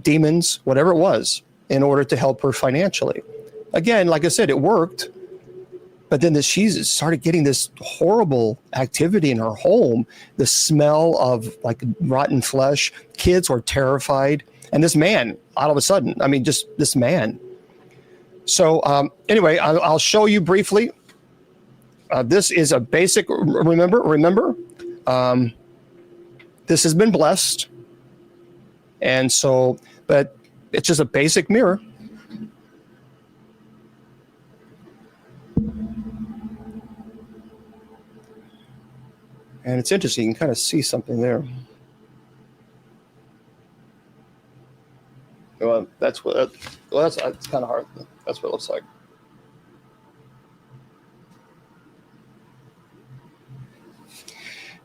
demons, whatever it was, in order to help her financially. Again, like I said, it worked. But then she started getting this horrible activity in her home, the smell of like rotten flesh. Kids were terrified. And this man, all of a sudden, just this man. So anyway, I'll show you briefly. This is a basic, remember, this has been blessed. And so, but it's just a basic mirror. And it's interesting, you can kind of see something there. Well, that's it's kind of hard. That's what it looks like.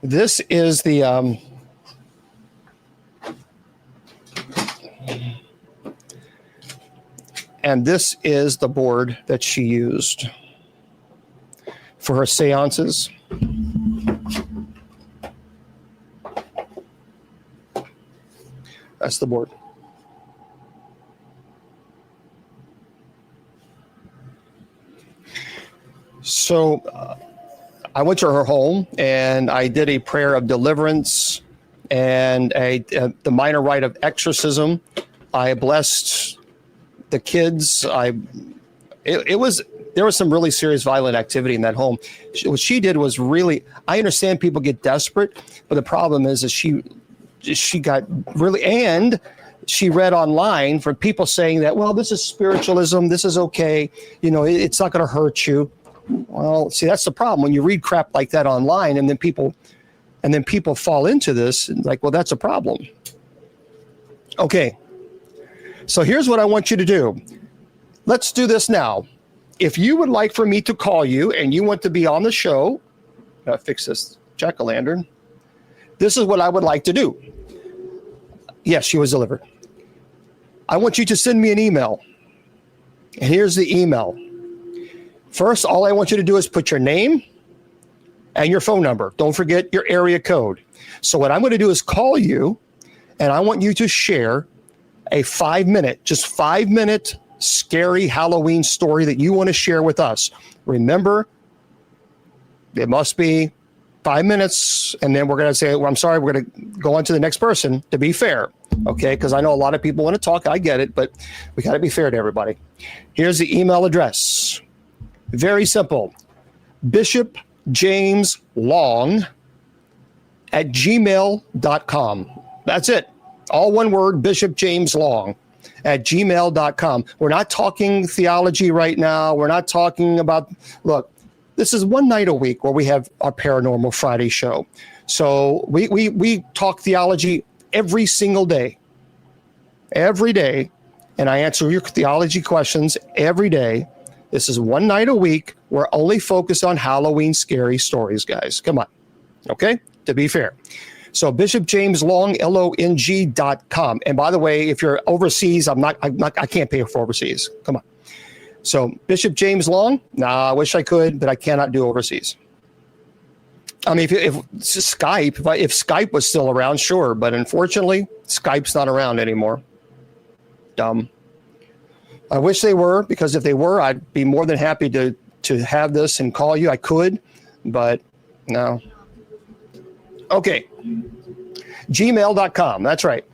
This is the and this is the board that she used for her seances. That's the board. So I went to her home and I did a prayer of deliverance and the minor rite of exorcism. I blessed the kids. There was some really serious violent activity in that home. What she did was really, I understand people get desperate, but the problem is that she got really, and she read online from people saying that, well, this is spiritualism, this is okay, it's not going to hurt you. Well, see, that's the problem when you read crap like that online, and then people fall into this, like, well, that's a problem. Okay, so here's what I want you to do. Let's do this now. If you would like for me to call you and you want to be on the show, gotta fix this jack-o'-lantern. This is what I would like to do. Yes, she was delivered. I want you to send me an email. And here's the email. First, all I want you to do is put your name and your phone number. Don't forget your area code. So what I'm going to do is call you, and I want you to share a 5-minute scary Halloween story that you want to share with us. Remember, it must be 5 minutes, and then we're going to say, well, I'm sorry, we're going to go on to the next person, to be fair, okay? Because I know a lot of people want to talk. I get it, but we got to be fair to everybody. Here's the email address. Very simple. bishopjameslong@gmail.com. That's it. All one word, bishopjameslong@gmail.com. We're not talking theology right now. We're not talking about, look, this is one night a week where we have our Paranormal Friday show. So we talk theology every single day. Every day. And I answer your theology questions every day. This is one night a week. We're only focused on Halloween scary stories, guys. Come on. Okay? To be fair. So bishopjameslong, LONG.com. And by the way, if you're overseas, I can't pay for overseas. Come on. So Bishop James Long, I wish I could, but I cannot do overseas. I mean, if Skype was still around, sure. But unfortunately, Skype's not around anymore. Dumb. I wish they were, because if they were, I'd be more than happy to have this and call you. I could, but no. Okay. Gmail.com. That's right.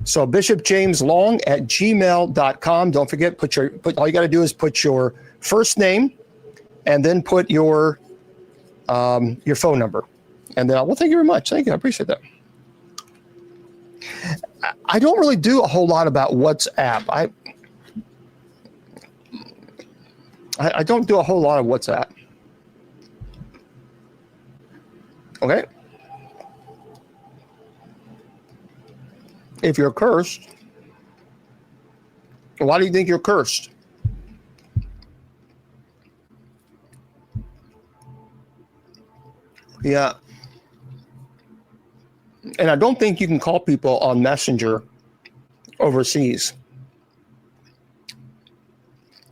So bishopjameslong@gmail.com. Don't forget, all you got to do is put your first name and then put your phone number. And then, well, thank you very much. Thank you. I appreciate that. I don't really do a whole lot about WhatsApp. I don't do a whole lot of WhatsApp. Okay. If you're cursed, why do you think you're cursed? Yeah. And I don't think you can call people on Messenger overseas.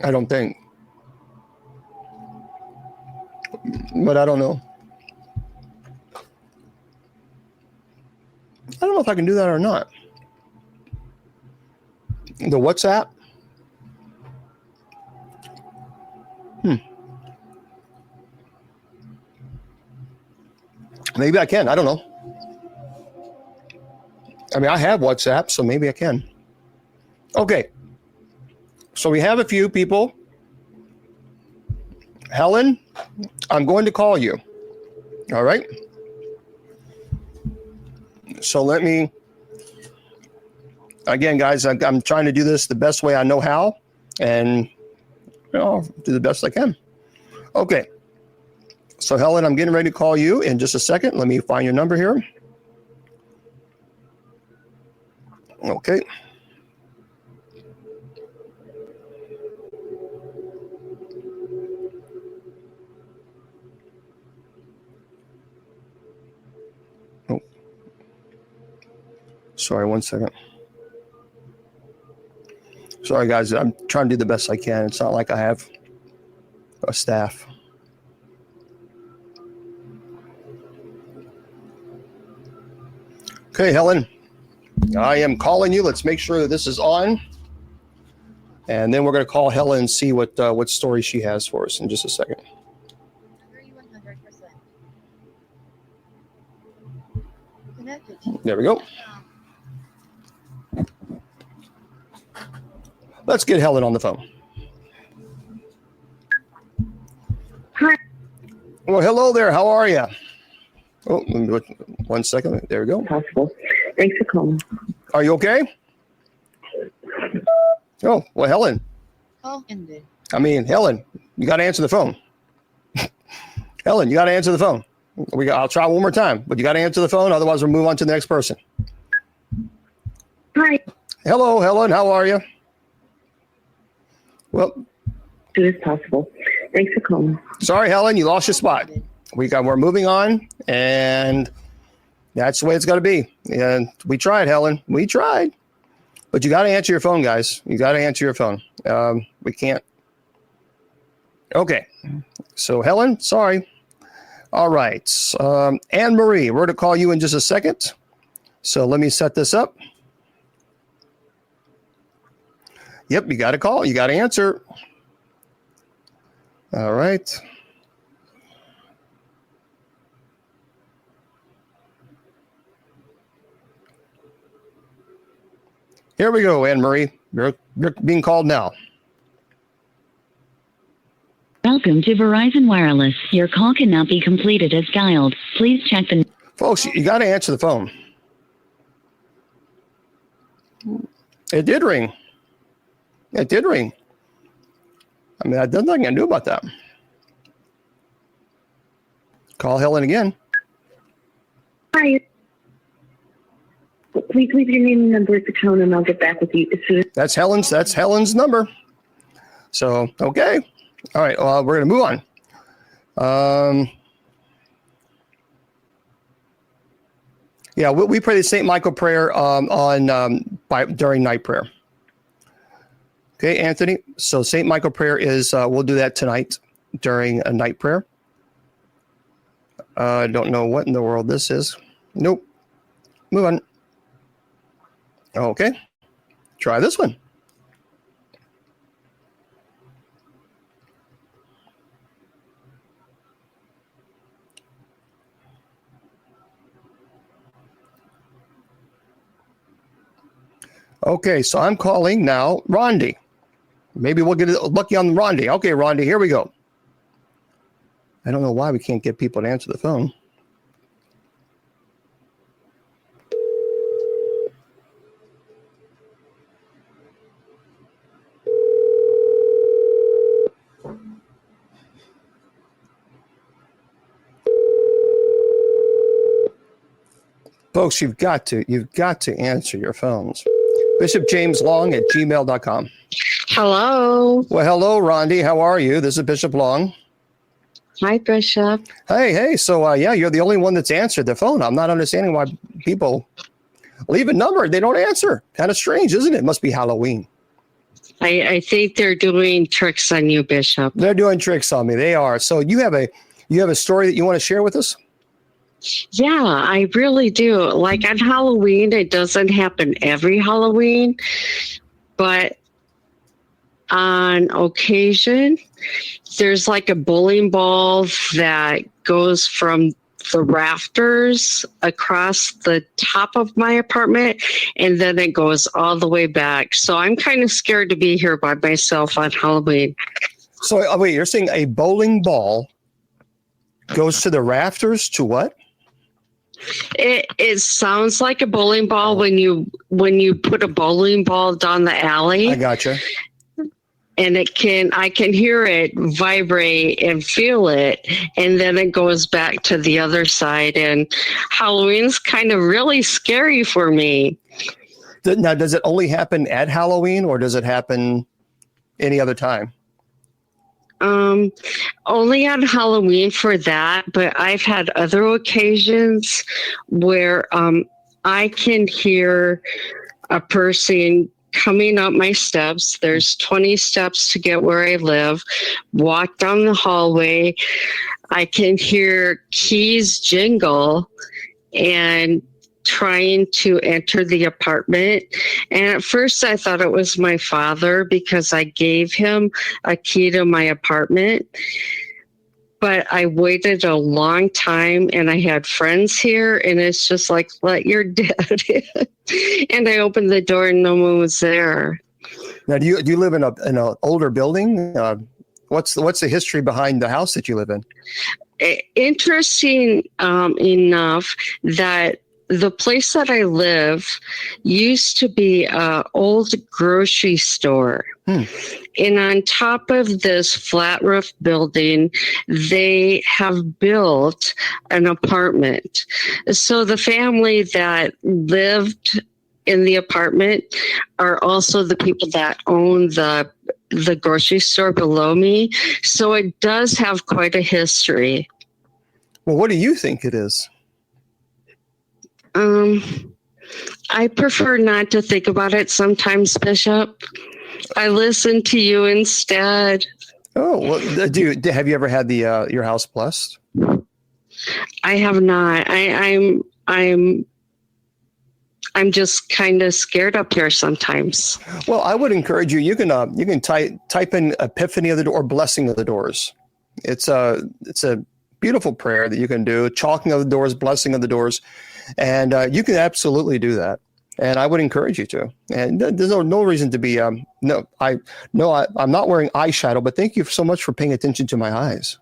I don't think. But I don't know. I don't know if I can do that or not. The WhatsApp? Maybe I can. I don't know. I mean, I have WhatsApp, so maybe I can. Okay. So we have a few people. Helen, I'm going to call you. All right. So let me, again, guys, I'm trying to do this the best way I know how, and I'll do the best I can. Okay. So Helen, I'm getting ready to call you in just a second. Let me find your number here. Okay. Oh. Sorry, one second. Sorry, guys. I'm trying to do the best I can. It's not like I have a staff. Okay, Helen. I am calling you. Let's make sure that this is on. And then we're going to call Helen and see what story she has for us in just a second. Agree 100%. There we go. Let's get Helen on the phone. Hi. Well, hello there. How are you? Oh, 1 second. There we go. Possible. Thanks for calling. Are you okay? Oh, well, Helen. Oh, and then. Helen, you got to answer the phone. Helen, you got to answer the phone. I'll try one more time, but you got to answer the phone. Otherwise, we'll move on to the next person. Hi. Hello, Helen. How are you? Well, As soon as possible. Thanks for calling. sorry, Helen, you lost your spot. We're moving on, and that's the way it's got to be. And we tried, Helen. We tried, but you got to answer your phone, guys. You got to answer your phone. We can't. Okay. So, Helen, sorry. All right. Anne Marie, we're going to call you in just a second. So let me set this up. Yep, you got to call. You got to answer. All right. Here we go, Anne Marie. You're being called now. Welcome to Verizon Wireless. Your call cannot be completed as dialed. Please check the... Folks, you got to answer the phone. It did ring. It did ring. There's nothing I can do about that. Call Helen again. Hi. Please leave your name and number at the tone, and I'll get back with you as soon as... That's Helen's number. So, okay. All right. We're going to move on. Yeah, we pray the St. Michael prayer during night prayer. Okay, Anthony. So St. Michael prayer is, we'll do that tonight during a night prayer. I don't know what in the world this is. Nope. Move on. Okay. Try this one. Okay, so I'm calling now Rondi. Maybe we'll get lucky on Rondi. Okay, Rondi, here we go. I don't know why we can't get people to answer the phone. Folks, you've got to answer your phones. Bishop James Long at gmail.com. Hello. Well, hello, Rondi. How are you? This is Bishop Long. Hi, Bishop. Hey. So, yeah, you're the only one that's answered the phone. I'm not understanding why people leave a number. They don't answer. Kind of strange, isn't it? It must be Halloween. I think they're doing tricks on you, Bishop. They're doing tricks on me. They are. So you have a story that you want to share with us? Yeah, I really do. Like on Halloween, it doesn't happen every Halloween, but on occasion, there's like a bowling ball that goes from the rafters across the top of my apartment, and then it goes all the way back. So I'm kind of scared to be here by myself on Halloween. So wait, you're saying a bowling ball goes to the rafters to what? It sounds like a bowling ball when you put a bowling ball down the alley. I gotcha. And I can hear it vibrate and feel it, and then it goes back to the other side. And Halloween's kind of really scary for me. Now, does it only happen at Halloween, or does it happen any other time? Only on Halloween for that, but I've had other occasions where I can hear a person coming up my steps. There's 20 steps to get where I live. Walk down the hallway. I can hear keys jingle and trying to enter the apartment. And at first I thought it was my father because I gave him a key to my apartment. But I waited a long time and I had friends here, and it's just like, let your dad in. And I opened the door and no one was there. Now, do you live in an older building? What's the history behind the house that you live in? Interesting enough that the place that I live used to be an old grocery store. And on top of this flat roof building, they have built an apartment. So the family that lived in the apartment are also the people that own the grocery store below me. So it does have quite a history. Well, what do you think it is? I prefer not to think about it sometimes, Bishop. I listen to you instead. Oh, well, have you ever had your house blessed? I have not. I'm just kind of scared up here sometimes. Well, I would encourage you. You can type in Epiphany of the Door or Blessing of the Doors. It's a beautiful prayer that you can do. Chalking of the doors, blessing of the doors, and you can absolutely do that. And I would encourage you to. And there's no reason to be I'm not wearing eyeshadow, but thank you so much for paying attention to my eyes.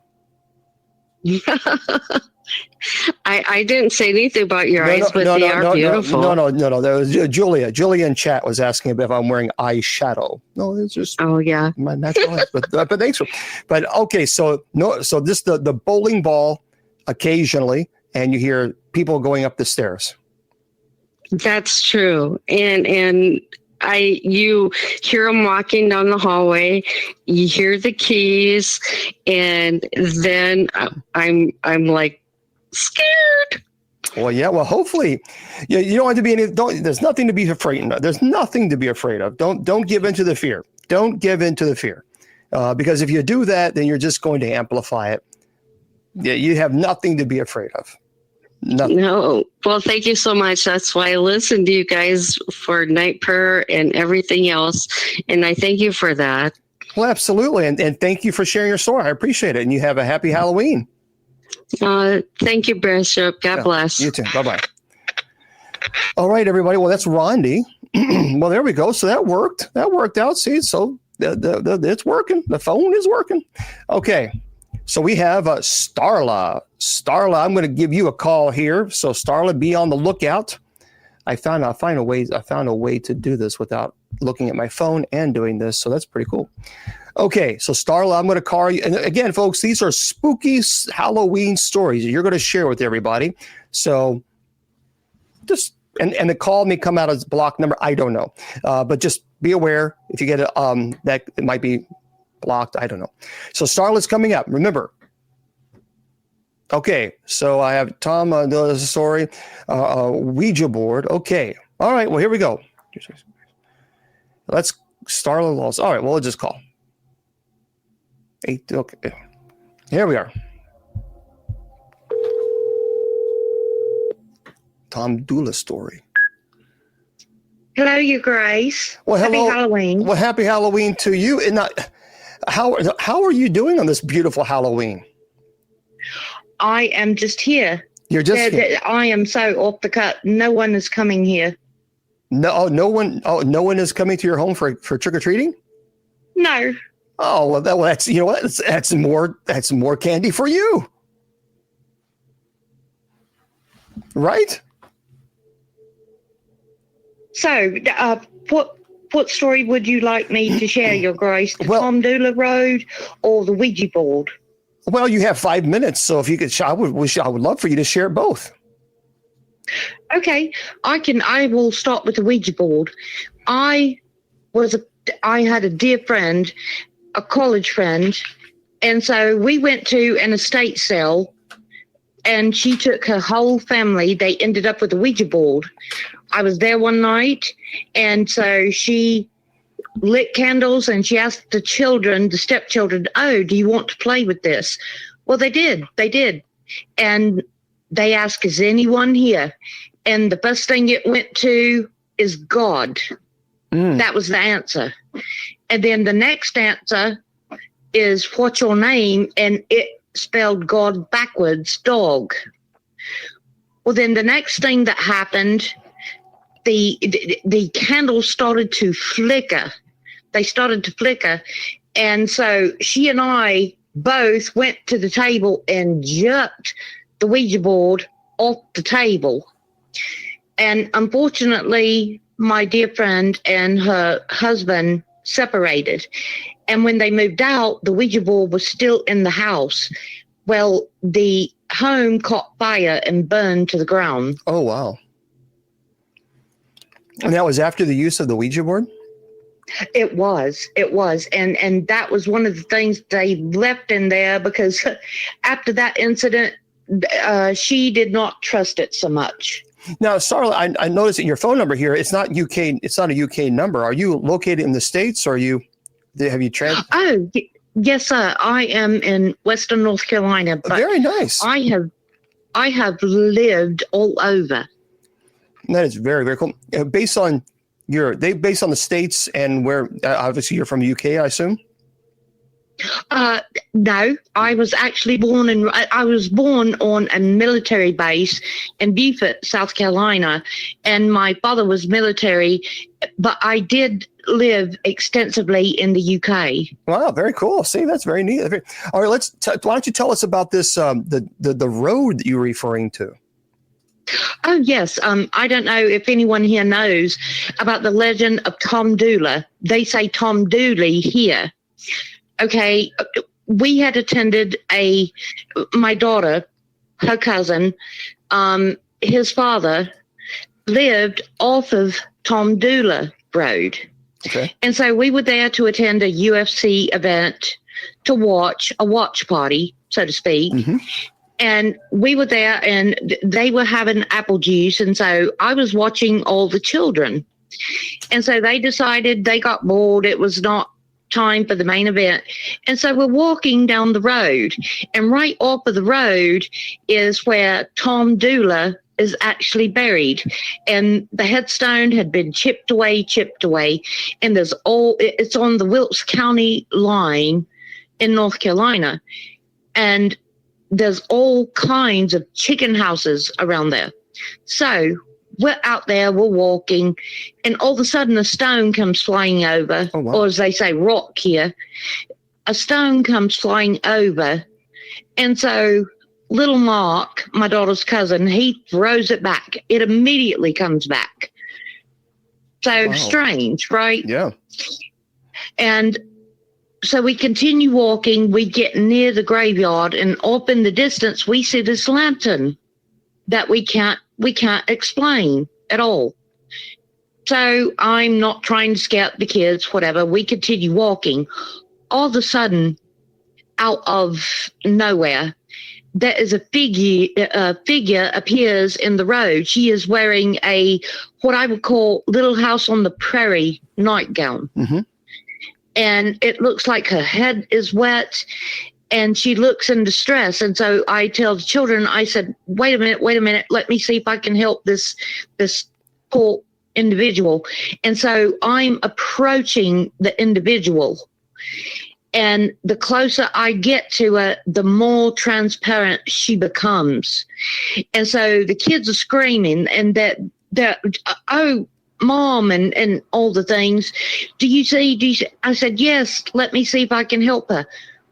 I didn't say anything about your eyes, but they are beautiful. No. That was Julia. Julia in chat was asking if I'm wearing eyeshadow. No, it's just my natural eyes. But thanks for. But okay, so this the bowling ball occasionally, and you hear people going up the stairs. That's true, and you hear them walking down the hallway. You hear the keys, and then I'm like scared. Well, yeah. Well, hopefully, you don't have to be there's nothing to be afraid of. There's nothing to be afraid of. Don't give in to the fear. Don't give in to the fear, because if you do that, then you're just going to amplify it. Yeah, you have nothing to be afraid of. Nothing. No. Well, thank you so much. That's why I listen to you guys for night prayer and everything else. And I thank you for that. Well, absolutely. And thank you for sharing your story. I appreciate it. And you have a happy Halloween. Thank you, Bishop. God bless. You too. Bye-bye. All right, everybody. Well, that's Rondi. Well, there we go. So that worked. That worked out. See, so it's working. The phone is working. Okay. So we have Starla. Starla, I'm going to give you a call here. So Starla, be on the lookout. I found a way to do this without looking at my phone and doing this. So that's pretty cool. Okay, so Starla, I'm going to call you. And again, folks, these are spooky Halloween stories you're going to share with everybody. So just and the call may come out as block number. I don't know, but just be aware if you get that it might be blocked. I don't know. So Starla's coming up. Remember. Okay, so I have Tom. Sorry, Ouija board. Okay, all right. Well, here we go. Let's Starla Laws. All right. Well, we'll just call. 8. Okay, here we are. Tom Dula story. Hello, Your Grace. Well, hello. Happy Halloween. Well, happy Halloween to you. And how are you doing on this beautiful Halloween? I am just here. You're just here. I am so off the cut. No one is coming here. No one is coming to your home for trick-or-treating? No. Oh, well, that's you know what? That's more candy for you. Right? So, what story would you like me to share, Your Grace? The Well- Tom Dula Road or the Ouija board? Well, you have 5 minutes, so if you could, I would love for you to share both. Okay, I will start with the Ouija board. I had a dear friend, a college friend, and so we went to an estate sale, and she took her whole family. They ended up with a Ouija board. I was there one night, and so she lit candles and she asked the stepchildren, "Oh, do you want to play with this?" Well, they did. And they asked, "Is anyone here?" And the first thing it went to is God. That was the answer. And then the next answer is, "What's your name?" And it spelled God backwards, dog. Well, then the next thing that happened, the candles started to flicker. They started to flicker. And so she and I both went to the table and jerked the Ouija board off the table. And unfortunately, my dear friend and her husband separated. And when they moved out, the Ouija board was still in the house. Well, the home caught fire and burned to the ground. Oh, wow. And that was after the use of the Ouija board? It was. And that was one of the things they left in there, because after that incident, she did not trust it so much. Now, Starla, I noticed that your phone number here, it's not UK. It's not a UK number. Are you located in the States, or have you transferred? Oh, yes, sir. I am in Western North Carolina. But very nice. I have lived all over. That is very, very cool. Based on the States, and where obviously you're from the UK, I assume. No, I was actually born on a military base in Beaufort, South Carolina, and my father was military, but I did live extensively in the UK. Wow, very cool. See, that's very neat. All right, why don't you tell us about this the road that you're referring to? Oh, yes. I don't know if anyone here knows about the legend of Tom Dooley. They say Tom Dooley here. Okay, we had attended my daughter, her cousin, his father lived off of Tom Dooley Road. Okay. And so we were there to attend a UFC event, to watch a watch party, so to speak. Mm-hmm. And we were there and they were having apple juice. And so I was watching all the children. And so they decided, they got bored. It was not time for the main event. And so we're walking down the road, and right off of the road is where Tom Dooley is actually buried. And the headstone had been chipped away. And it's on the Wilkes County line in North Carolina. And there's all kinds of chicken houses around there. So we're out there, we're walking, and all of a sudden a stone comes flying over, oh, wow. Or as they say, rock here. A stone comes flying over. And so little Mark, my daughter's cousin, he throws it back. It immediately comes back. So wow. Strange, right? Yeah. And so we continue walking. We get near the graveyard, and up in the distance, we see this lantern that we can't explain at all. So I'm not trying to scare the kids, whatever. We continue walking. All of a sudden, out of nowhere, there is a figure appears in the road. She is wearing what I would call Little House on the Prairie nightgown. Mm-hmm. And it looks like her head is wet, and she looks in distress. And so I tell the children, I said, wait a minute, let me see if I can help this poor individual. And so I'm approaching the individual, and the closer I get to it, the more transparent she becomes. And so the kids are screaming, and they're oh, Mom, and all the things. Do you see? I said, yes, let me see if I can help her.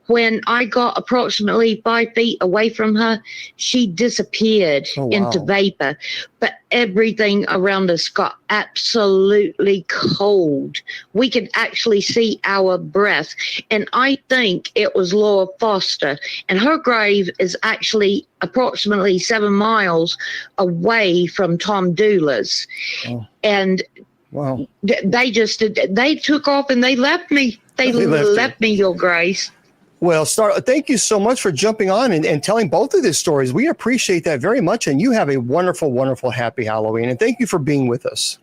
When I got approximately 5 feet away from her, she disappeared into vapor. But everything around us got absolutely cold. We could actually see our breath. And I think it was Laura Foster. And her grave is actually approximately 7 miles away from Tom Dooley's. Oh. And wow. they took off and they left me. They left me, Your Grace. Well, thank you so much for jumping on and telling both of these stories. We appreciate that very much. And you have a wonderful, wonderful, happy Halloween. And thank you for being with us.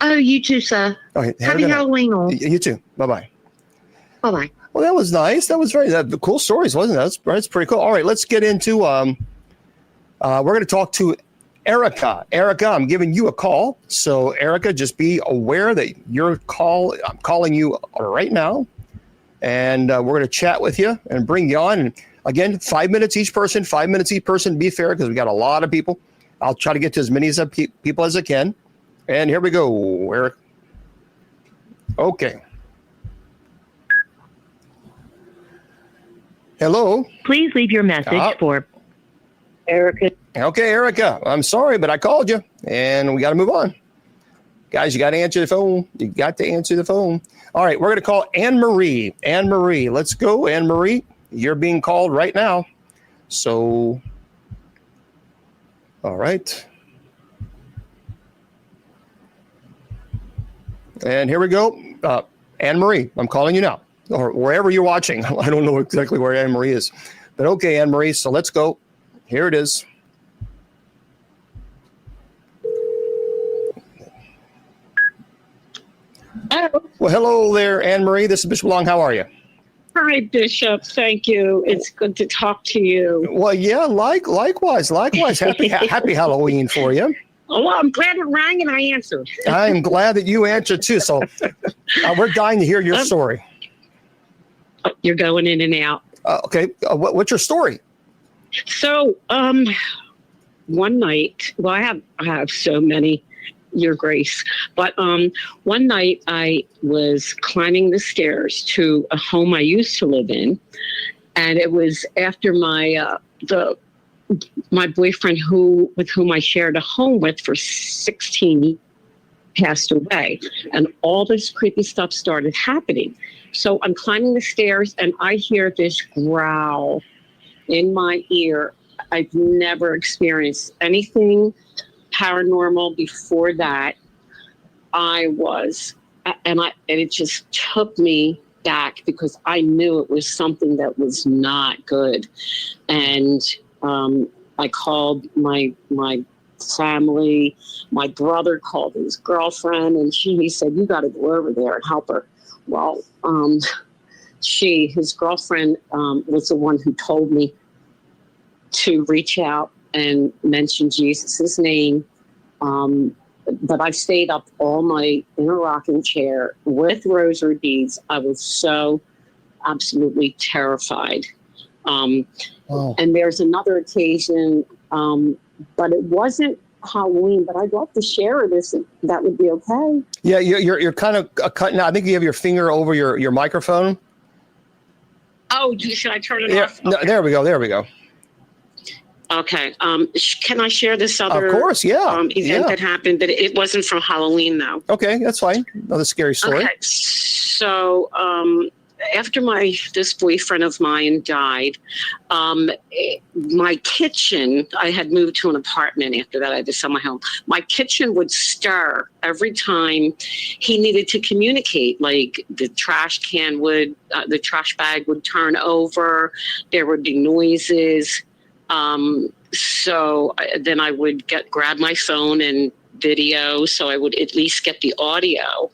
Oh, you too, sir. Okay, happy Halloween all. You too. Bye-bye. Bye-bye. Well, that was nice. That was cool stories, wasn't it? That's pretty cool. All right, let's get into, we're going to talk to Erica. Erica, I'm giving you a call. So, Erica, just be aware that I'm calling you right now. And we're going to chat with you and bring you on. And again, 5 minutes each person, 5 minutes each person, be fair, because we got a lot of people. I'll try to get to as many people as I can. And here we go, Eric. Okay. Hello. Please leave your message for Erica. Okay, Erica, I'm sorry, but I called you, and we got to move on. Guys, you got to answer the phone. You got to answer the phone. All right, we're going to call Anne-Marie. Anne-Marie, let's go. Anne-Marie, you're being called right now. So, all right. And here we go. Anne-Marie, I'm calling you now, or wherever you're watching. I don't know exactly where Anne-Marie is. But okay, Anne-Marie, so let's go. Here it is. Oh, Well, hello there, Anne-Marie. This is Bishop Long. How are you? hi, Bishop. Thank you. It's good to talk to you. Well, yeah, likewise. Happy Halloween for you. Oh, well, I'm glad it rang and I answered. I'm glad that you answered too. So we're dying to hear your story. You're going in and out. Okay, what's your story? So, one night, well, I have so many, Your Grace, but one night I was climbing the stairs to a home I used to live in, and it was after my boyfriend with whom I shared a home with for 16 years passed away, and all this creepy stuff started happening. So I'm climbing the stairs and I hear this growl in my ear. I've never experienced anything paranormal before that. And it just took me back because I knew it was something that was not good. And I called my family. My brother called his girlfriend, and he said, "You got to go over there and help her." Well, his girlfriend, was the one who told me to reach out and mention Jesus' name. But I stayed up all night in a rocking chair with rosary beads. I was so absolutely terrified. And there's another occasion, but it wasn't Halloween, but I'd love to share this if that would be okay. Yeah, you're kind of cutting out. I think you have your finger over your microphone. Oh, should I turn it off? No, there we go. Okay. Can I share this other Of course, yeah. event that happened? But it wasn't from Halloween, though. Okay, that's fine. Another scary story. Okay. So after this boyfriend of mine died, my kitchen, I had moved to an apartment after that. I had to sell my home. My kitchen would stir every time he needed to communicate. Like the trash bag would turn over. There would be noises. So then I would grab my phone and video, so I would at least get the audio.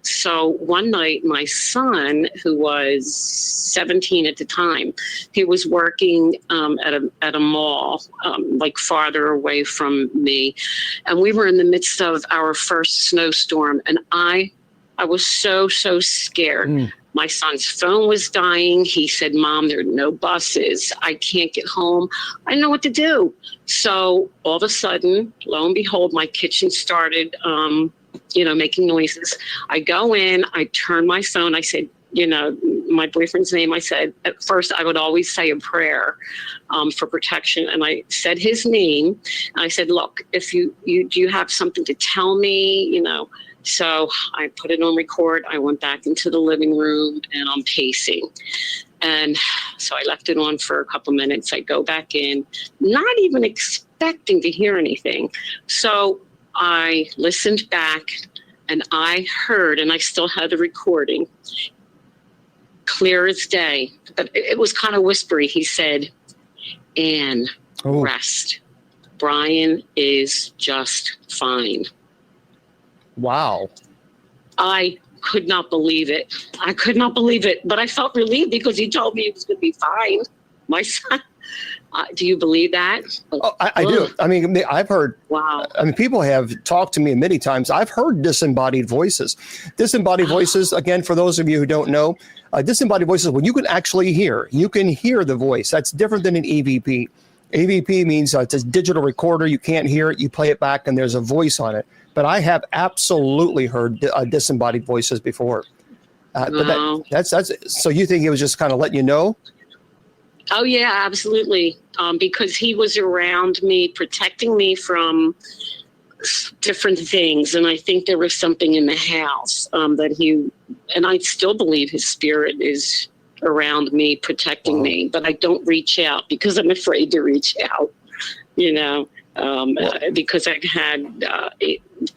So one night, my son, who was 17 at the time, he was working at a mall, like farther away from me, and we were in the midst of our first snowstorm, and I was so scared. My son's phone was dying. He said, "Mom, there are no buses. I can't get home. I don't know what to do." So all of a sudden, lo and behold, my kitchen started, making noises. I go in, I turn my phone. I said, my boyfriend's name. I said, at first I would always say a prayer for protection. And I said his name. And I said, "Look, if do you have something to tell me?" So I put it on record. I went back into the living room and I'm pacing. And so I left it on for a couple minutes. I go back in, not even expecting to hear anything. So I listened back and I heard, and I still had the recording, clear as day, but it was kind of whispery. He said, "Anne, rest. Brian is just fine." Wow. I could not believe it. But I felt relieved because he told me he was going to be fine. My son. Do you believe that? Oh, I do. I mean, I've heard. Wow. I mean, people have talked to me many times. I've heard disembodied voices. Disembodied voices, again, for those of you who don't know, disembodied voices, when you can actually hear the voice. That's different than an EVP. EVP means it's a digital recorder. You can't hear it. You play it back and there's a voice on it. But I have absolutely heard disembodied voices before. But that's so you think it was just kind of letting you know? Oh yeah, absolutely. Because he was around me, protecting me from different things, and I think there was something in the house that he, and I still believe his spirit is around me, protecting me. But I don't reach out because I'm afraid to reach out. You know, because I had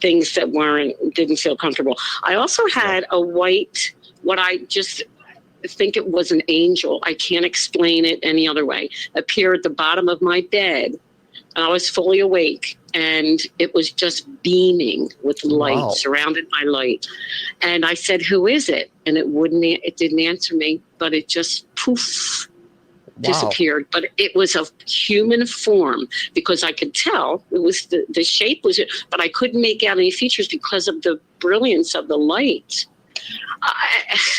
things that didn't feel comfortable. I also had a white, what I just think it was an angel. I can't explain it any other way. Appear at the bottom of my bed. And I was fully awake, and it was just beaming with light, Wow. surrounded by light. And I said, "Who is it?" And it didn't answer me, but it just poof. Disappeared, but it was a human form because I could tell it was the shape was it, but I couldn't make out any features because of the brilliance of the light.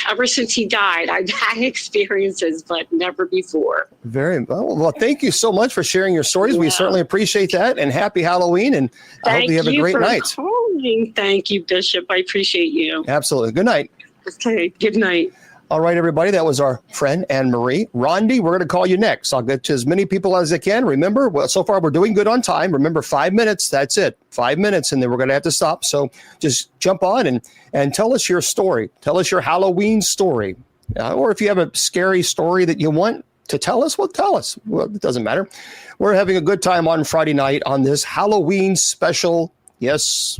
Ever since he died, I've had experiences, but never before. Very well. Well, thank you so much for sharing your stories. We certainly appreciate that, and happy Halloween. And I hope you have a great night. Calling. Thank you, Bishop. I appreciate you. Absolutely. Good night. Okay. Good night. All right, everybody. That was our friend Anne Marie. Rondi, we're going to call you next. I'll get to as many people as I can. Remember, well, so far we're doing good on time. Remember, 5 minutes. That's it. 5 minutes, and then we're going to have to stop. So just jump on and tell us your story. Tell us your Halloween story. Or if you have a scary story that you want to tell us, well, tell us. Well, it doesn't matter. We're having a good time on Friday night on this Halloween special. Yes,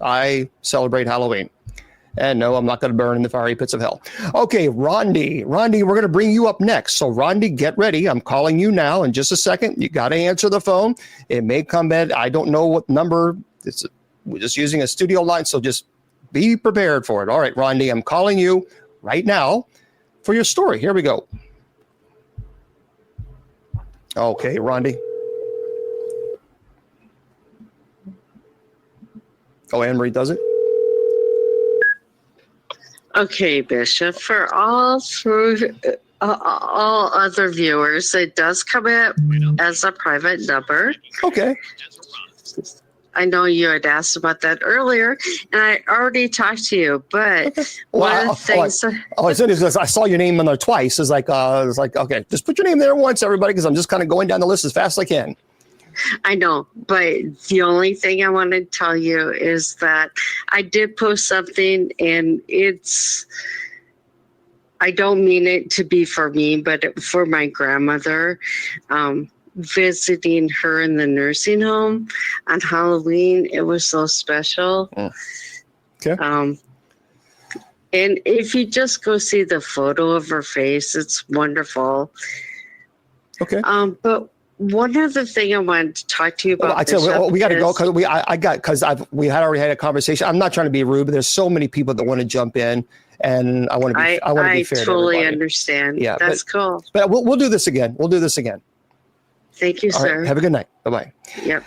I celebrate Halloween. And no, I'm not going to burn in the fiery pits of hell. Okay, Rondi, we're going to bring you up next. So Rondi, get ready. I'm calling you now in just a second. You got to answer the phone. It may come in. I don't know what number. We're just using a studio line, so just be prepared for it. All right, Rondi, I'm calling you right now for your story. Here we go. Okay, Rondi. Oh, Anne-Marie does it? Okay, Bishop. For all other viewers, it does come up as a private number. Okay. I know you had asked about that earlier, and I already talked to you. But one of the things. As soon as I saw your name in there twice, it's like okay, just put your name there once, everybody, because I'm just kind of going down the list as fast as I can. I know, but the only thing I want to tell you is that I did post something, and I don't mean it to be for me, but for my grandmother, visiting her in the nursing home on Halloween. It was so special. Okay. And if you just go see the photo of her face, it's wonderful. Okay. But one other thing I wanted to talk to you about. I tell you, we got to go because we had already had a conversation. I'm not trying to be rude, but there's so many people that want to jump in, and I want to be. I want to be fair. I totally to everybody. understand. Yeah, that's cool. But we'll do this again. Thank you, All sir. right, have a good night. Bye bye. Yep.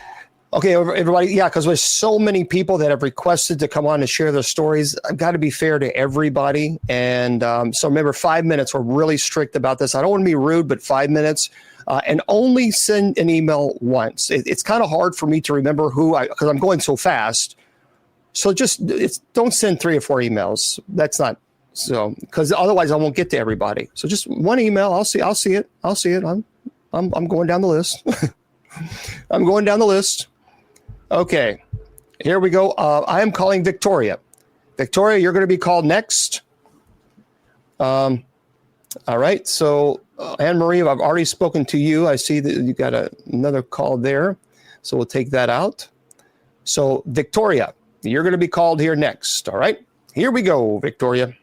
Okay, everybody. Yeah, because there's so many people that have requested to come on and share their stories. I've got to be fair to everybody, and so remember, 5 minutes. We're really strict about this. I don't want to be rude, but 5 minutes. And only send an email once. It's kind of hard for me to remember because I'm going so fast. So don't send 3 or 4 emails. That's not so, because otherwise I won't get to everybody. So just one email. I'll see it. I'm going down the list. I'm going down the list. Okay, here we go. I am calling Victoria. Victoria, you're going to be called next. All right. So Anne-Marie, I've already spoken to you. I see that you got another call there. So we'll take that out. So Victoria, you're going to be called here next. All right. Here we go, Victoria.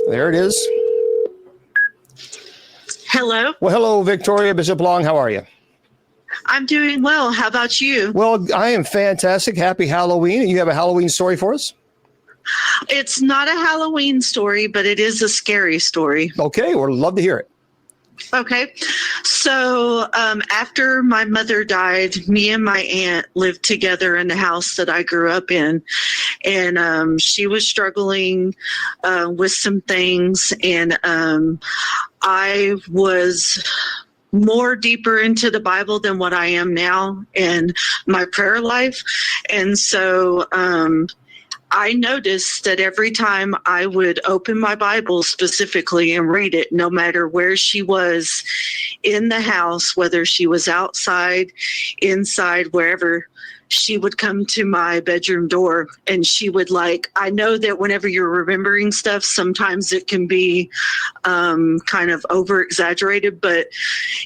There it is. Hello. Well, hello, Victoria. Bishop Long, how are you? I'm doing well. How about you? Well, I am fantastic. Happy Halloween. You have a Halloween story for us? It's not a Halloween story, but it is a scary story. Okay, we'd love to hear it. Okay. So after my mother died, me and my aunt lived together in the house that I grew up in. And she was struggling with some things. And I was more deeper into the Bible than what I am now in my prayer life. And so I noticed that every time I would open my Bible specifically and read it, no matter where she was in the house, whether she was outside, inside, wherever, she would come to my bedroom door and she would I know that whenever you're remembering stuff, sometimes it can be kind of over exaggerated, but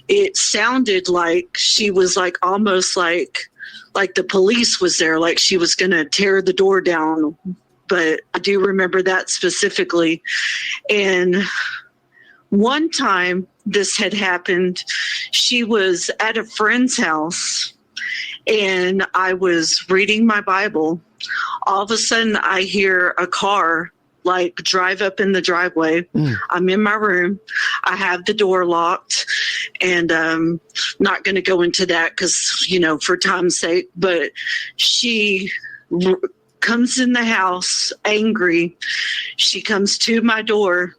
it sounded like she was almost like the police was there, like she was going to tear the door down. But I do remember that specifically. And one time this had happened, she was at a friend's house and I was reading my Bible. All of a sudden I hear a car drive up in the driveway. I'm in my room. I have the door locked, and not going to go into that because, for time's sake, but she comes in the house angry. She comes to my door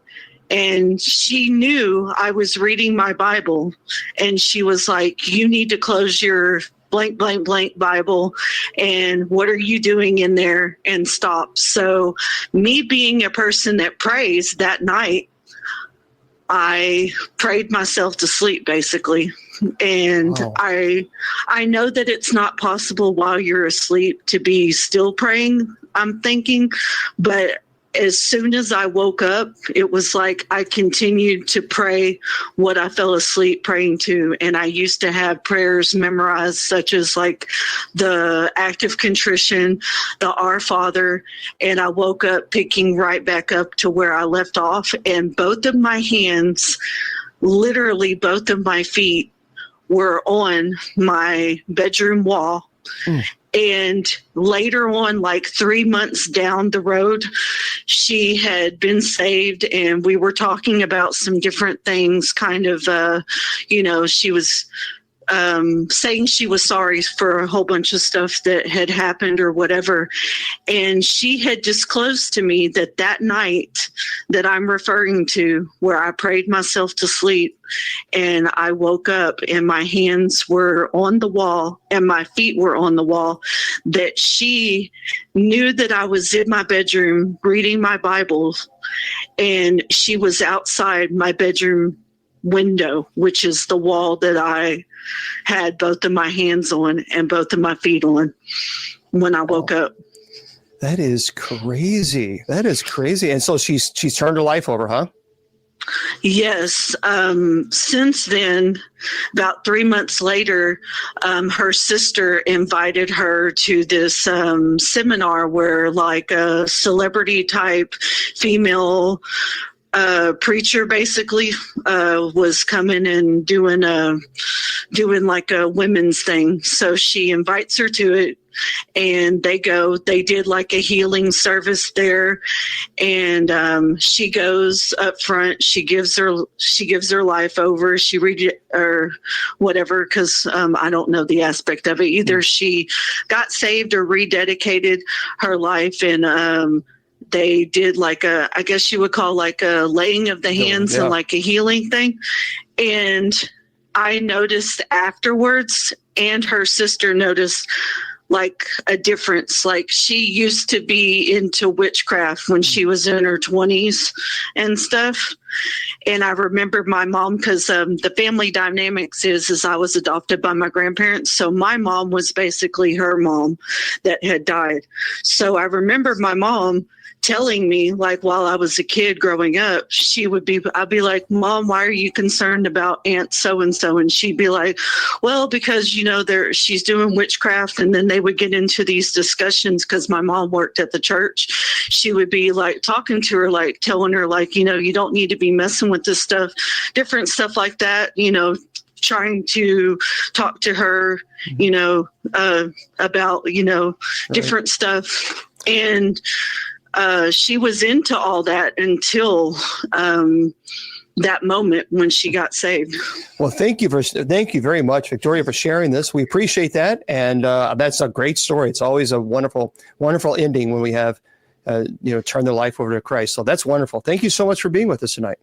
and she knew I was reading my Bible, and she was like, "You need to close your blank, blank, blank Bible, and what are you doing in there, and stop." So me being a person that prays that night, I prayed myself to sleep basically. And Wow. I know that it's not possible while you're asleep to be still praying, I'm thinking, but as soon as I woke up, it was like I continued to pray what I fell asleep praying to. And I used to have prayers memorized, such as the act of contrition, the Our Father. And I woke up picking right back up to where I left off. And both of my hands, literally both of my feet, were on my bedroom wall. And later on, 3 months down the road, she had been saved, and we were talking about some different things, kind of, she was saying she was sorry for a whole bunch of stuff that had happened or whatever. And she had disclosed to me that night that I'm referring to, where I prayed myself to sleep and I woke up and my hands were on the wall and my feet were on the wall, that she knew that I was in my bedroom reading my Bible, and she was outside my bedroom window, which is the wall that I had both of my hands on and both of my feet on when I woke up. That is crazy. That is crazy. And so she's turned her life over, huh? Yes. Since then, about 3 months later, her sister invited her to this seminar where a celebrity type female preacher basically was coming and doing a women's thing. So she invites her to it, and they did a healing service there, and she goes up front, she gives her life over, she read it or whatever, because I don't know the aspect of it either. She got saved or rededicated her life, and they did I guess you would call a laying of the hands, yeah, and a healing thing. And I noticed afterwards, and her sister noticed a difference. She used to be into witchcraft when she was in her 20s and stuff. And I remember my mom, because the family dynamics is I was adopted by my grandparents. So my mom was basically her mom that had died. So I remember my mom telling me, while I was a kid growing up, I'd be like, "Mom, why are you concerned about Aunt so-and-so?" And she'd be like, "Well, because, she's doing witchcraft." And then they would get into these discussions, because my mom worked at the church. She would be talking to her, telling her, you don't need to be messing with this stuff, different stuff like that, trying to talk to her, about, different stuff. And she was into all that until that moment when she got saved. Well, thank you very much, Victoria, for sharing this. We appreciate that, and that's a great story. It's always a wonderful, wonderful ending when we have, turn their life over to Christ. So that's wonderful. Thank you so much for being with us tonight.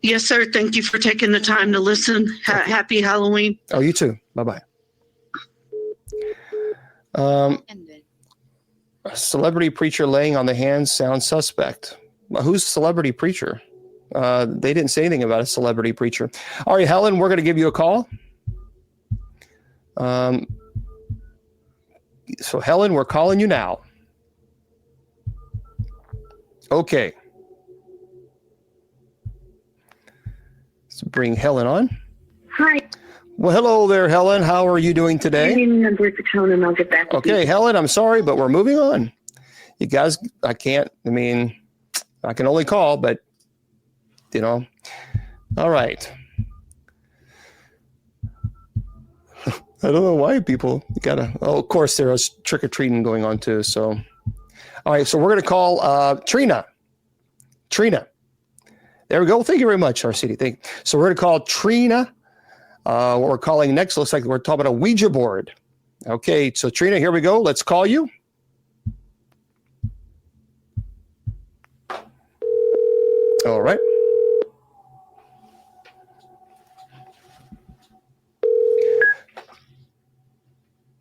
Yes, sir. Thank you for taking the time to listen. Happy Halloween. Oh, you too. Bye-bye. A celebrity preacher laying on the hands sounds suspect. Well, who's celebrity preacher? They didn't say anything about a celebrity preacher. All right, Helen, we're going to give you a call. So Helen, we're calling you now. Okay. Let's bring Helen on. Hi. Well, hello there, Helen. How are you doing Your today? name and number at the tone, and I'll get back with you. Okay, Helen, I'm sorry, but we're moving on. You guys, I can only call, but, all right. I don't know why people of course, there's trick-or-treating going on too. So, all right, so we're going to call Trina. Trina. There we go. Thank you very much, RCD. Thank you. So we're going to call Trina. What we're calling next looks like we're talking about a Ouija board. Okay, so Trina, here we go. Let's call you. All right.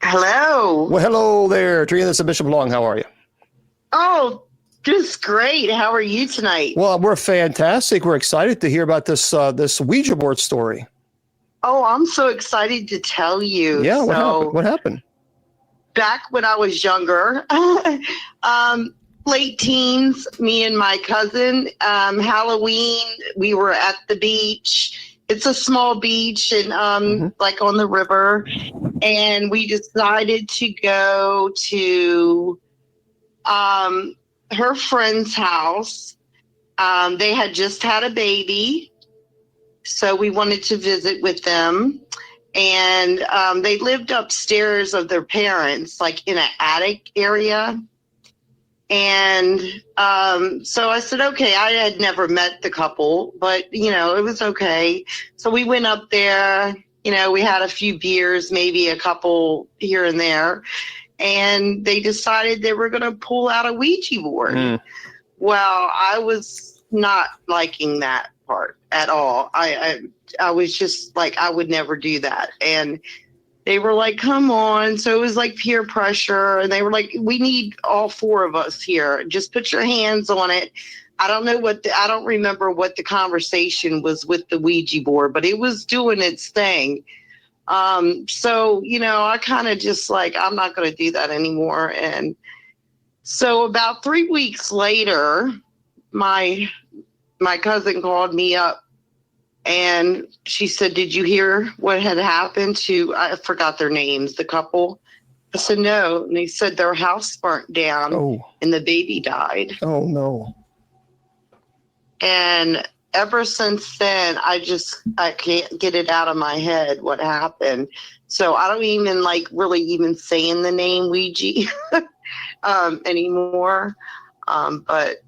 Hello. Well, hello there, Trina. This is Bishop Long. How are you? Oh, just great. How are you tonight? Well, we're fantastic. We're excited to hear about this Ouija board story. Oh, I'm so excited to tell you. Yeah, what happened? What happened? Back when I was younger, late teens, me and my cousin, Halloween, we were at the beach. It's a small beach and like on the river. And we decided to go to her friend's house. They had just had a baby. So we wanted to visit with them. And they lived upstairs of their parents, like in an attic area. And so I said, okay, I had never met the couple, but, it was okay. So we went up there, we had a few beers, maybe a couple here and there. And they decided they were going to pull out a Ouija board. Well, I was not liking that part at all. I was just like, I would never do that. And they were like, come on. So it was like peer pressure. And they were like, we need all four of us here. Just put your hands on it. I don't remember what the conversation was with the Ouija board, but it was doing its thing. So, I kind of just like, I'm not going to do that anymore. And so about 3 weeks later, my cousin called me up and she said, did you hear what had happened to, I forgot their names, the couple? I said, no. And they said their house burnt down and the baby died. Oh, no. And ever since then, I can't get it out of my head what happened. So I don't even really even saying the name Ouija anymore. But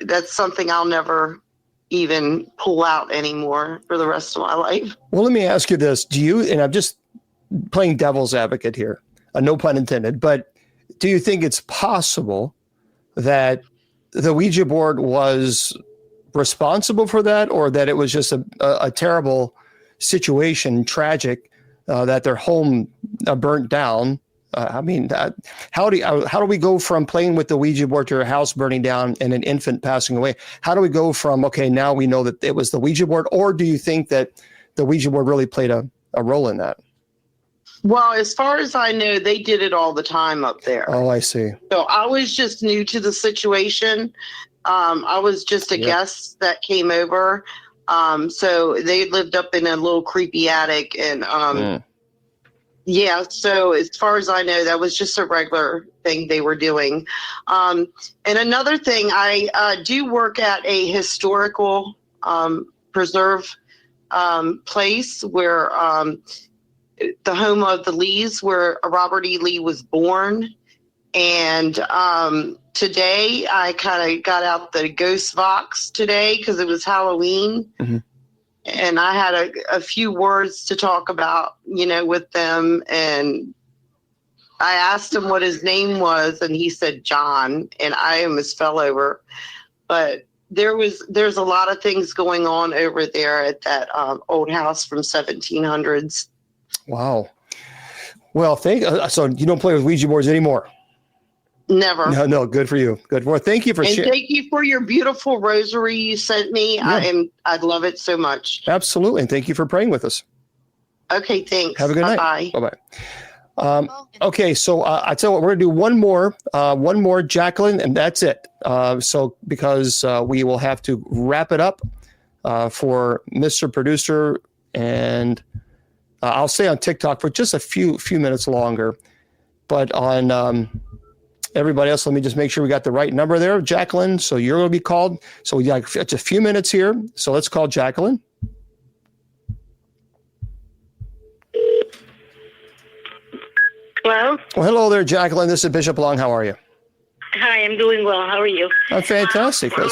that's something I'll never even pull out anymore for the rest of my life. Well, let me ask you this. And I'm just playing devil's advocate here, no pun intended, but do you think it's possible that the Ouija board was responsible for that, or that it was just a terrible situation, tragic, that their home burnt down? How do we go from playing with the Ouija board to a house burning down and an infant passing away? How do we go from, okay, now we know that it was the Ouija board, or do you think that the Ouija board really played a role in that? Well, as far as I know, they did it all the time up there. Oh, I see. So I was just new to the situation. I was just a guest that came over. So they lived up in a little creepy attic and, so as far as I know, that was just a regular thing they were doing. And another thing, I do work at a historical preserve place where the home of the Lees, where Robert E. Lee was born. And today I kind of got out the ghost box today because it was Halloween. And I had a few words to talk about, with them. And I asked him what his name was, and he said John, and I almost fell over. But there's a lot of things going on over there at that old house from Never. No, good for you. Good. Well, thank you for And sharing. thank you for your beautiful rosary you sent me. Yeah. I love it so much. Absolutely. And thank you for praying with us. Okay, thanks. Have a good night. Bye. Bye-bye. Okay, so I tell you what, we're gonna do one more, Jacqueline, and that's it. So because we will have to wrap it up for Mr. Producer, and I'll stay on TikTok for just a few minutes longer. But on everybody else, let me just make sure we got the right number there, Jacqueline. So you're going to be called. So we got just a few minutes here. So let's call Jacqueline. Hello? Well, hello there, Jacqueline. This is Bishop Long. How are you? Hi, I'm doing well. How are you? I'm fantastic. Can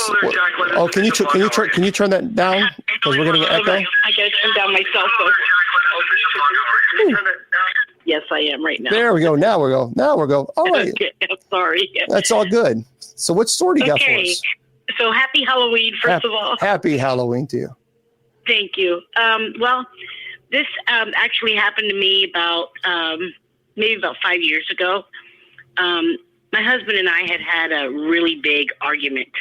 you turn that down? Because we're getting an echo. I gotta turn down my cell phone. Yes, I am right now. There we go. Now we go. All right. Okay, I'm sorry. That's all good. So what story do you got for us? So happy Halloween, first of all. Happy Halloween to you. Thank you. Well, this actually happened to me about maybe about 5 years ago. My husband and I had a really big argument.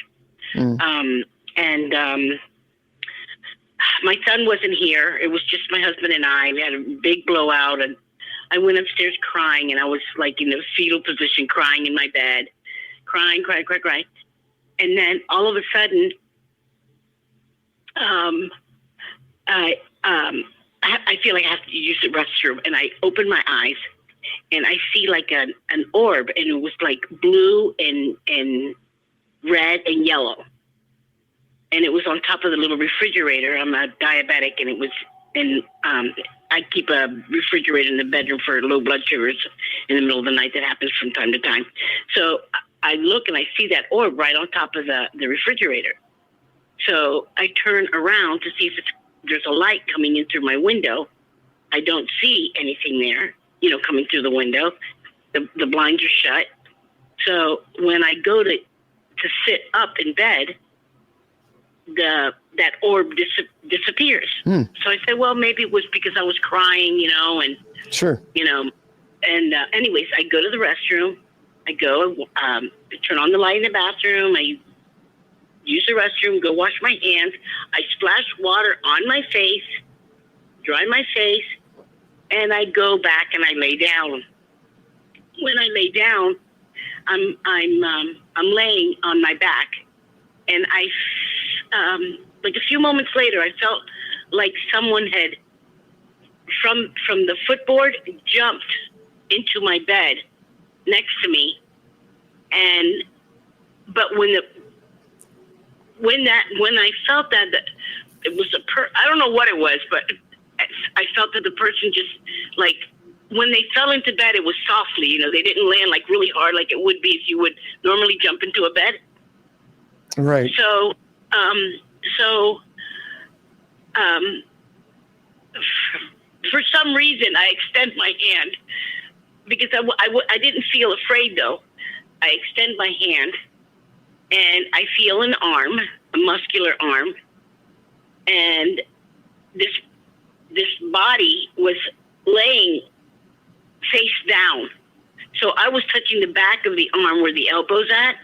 My son wasn't here. It was just my husband and I. We had a big blowout, and I went upstairs crying, and I was like in a fetal position, crying in my bed, crying. And then all of a sudden, I feel like I have to use the restroom, and I open my eyes, and I see like an orb, and it was like blue and red and yellow. And it was on top of the little refrigerator. I'm a diabetic, and it was I keep a refrigerator in the bedroom for low blood sugars in the middle of the night. That happens from time to time. So I look and I see that orb right on top of the refrigerator. So I turn around to see if there's a light coming in through my window. I don't see anything there, coming through the window. The blinds are shut. So when I go to sit up in bed, that orb disappears. So I said, well, maybe it was because I was crying, and sure, and anyways, I go to the restroom. I go, turn on the light in the bathroom. I use the restroom, go wash my hands. I splash water on my face, dry my face, and I go back and I lay down. When I lay down, I'm laying on my back, and like a few moments later, I felt like someone had from the footboard jumped into my bed next to me, but when I felt that it was I don't know what it was, but I felt that the person just like when they fell into bed, it was softly. They didn't land like really hard like it would be if you would normally jump into a bed. Right. So for some reason, I extend my hand because I didn't feel afraid though. I extend my hand and I feel an arm, a muscular arm, and this body was laying face down. So I was touching the back of the arm where the elbow's at.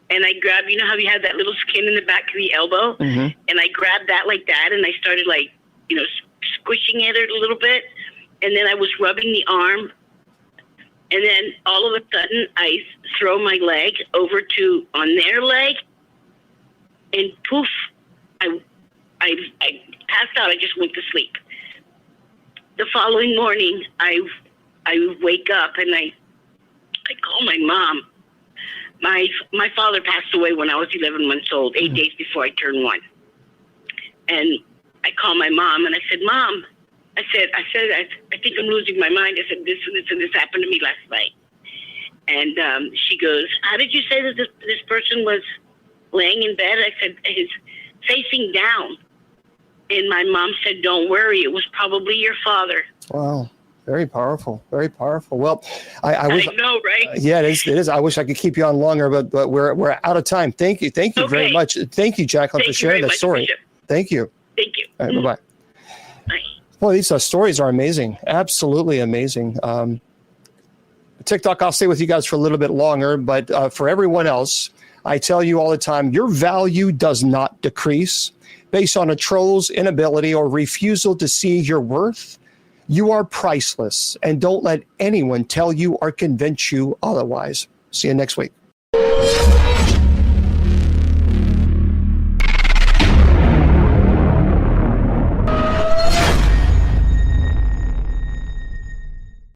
And I grabbed, how you have that little skin in the back of the elbow? Mm-hmm. And I grabbed that like that, and I started squishing it a little bit. And then I was rubbing the arm. And then all of a sudden, I throw my leg over on their leg. And poof, I passed out. I just went to sleep. The following morning, I wake up and I call my mom. My father passed away when I was 11 months old, 8 days before I turned 1. And I called my mom and I said, Mom, I think I'm losing my mind. I said, this happened to me last night. And she goes, how did you say that this person was laying in bed? I said, he's facing down. And my mom said, don't worry, it was probably your father. Wow. Very powerful. Very powerful. Well, I know, right? Yeah, it is. I wish I could keep you on longer, but we're out of time. Thank you very much. Thank you, Jacqueline, for sharing that story. Bishop. Thank you. Thank you. All right, bye-bye. Bye. Well, these stories are amazing. Absolutely amazing. TikTok, I'll stay with you guys for a little bit longer, but for everyone else, I tell you all the time, your value does not decrease based on a troll's inability or refusal to see your worth. You are priceless, and don't let anyone tell you or convince you otherwise. See you next week.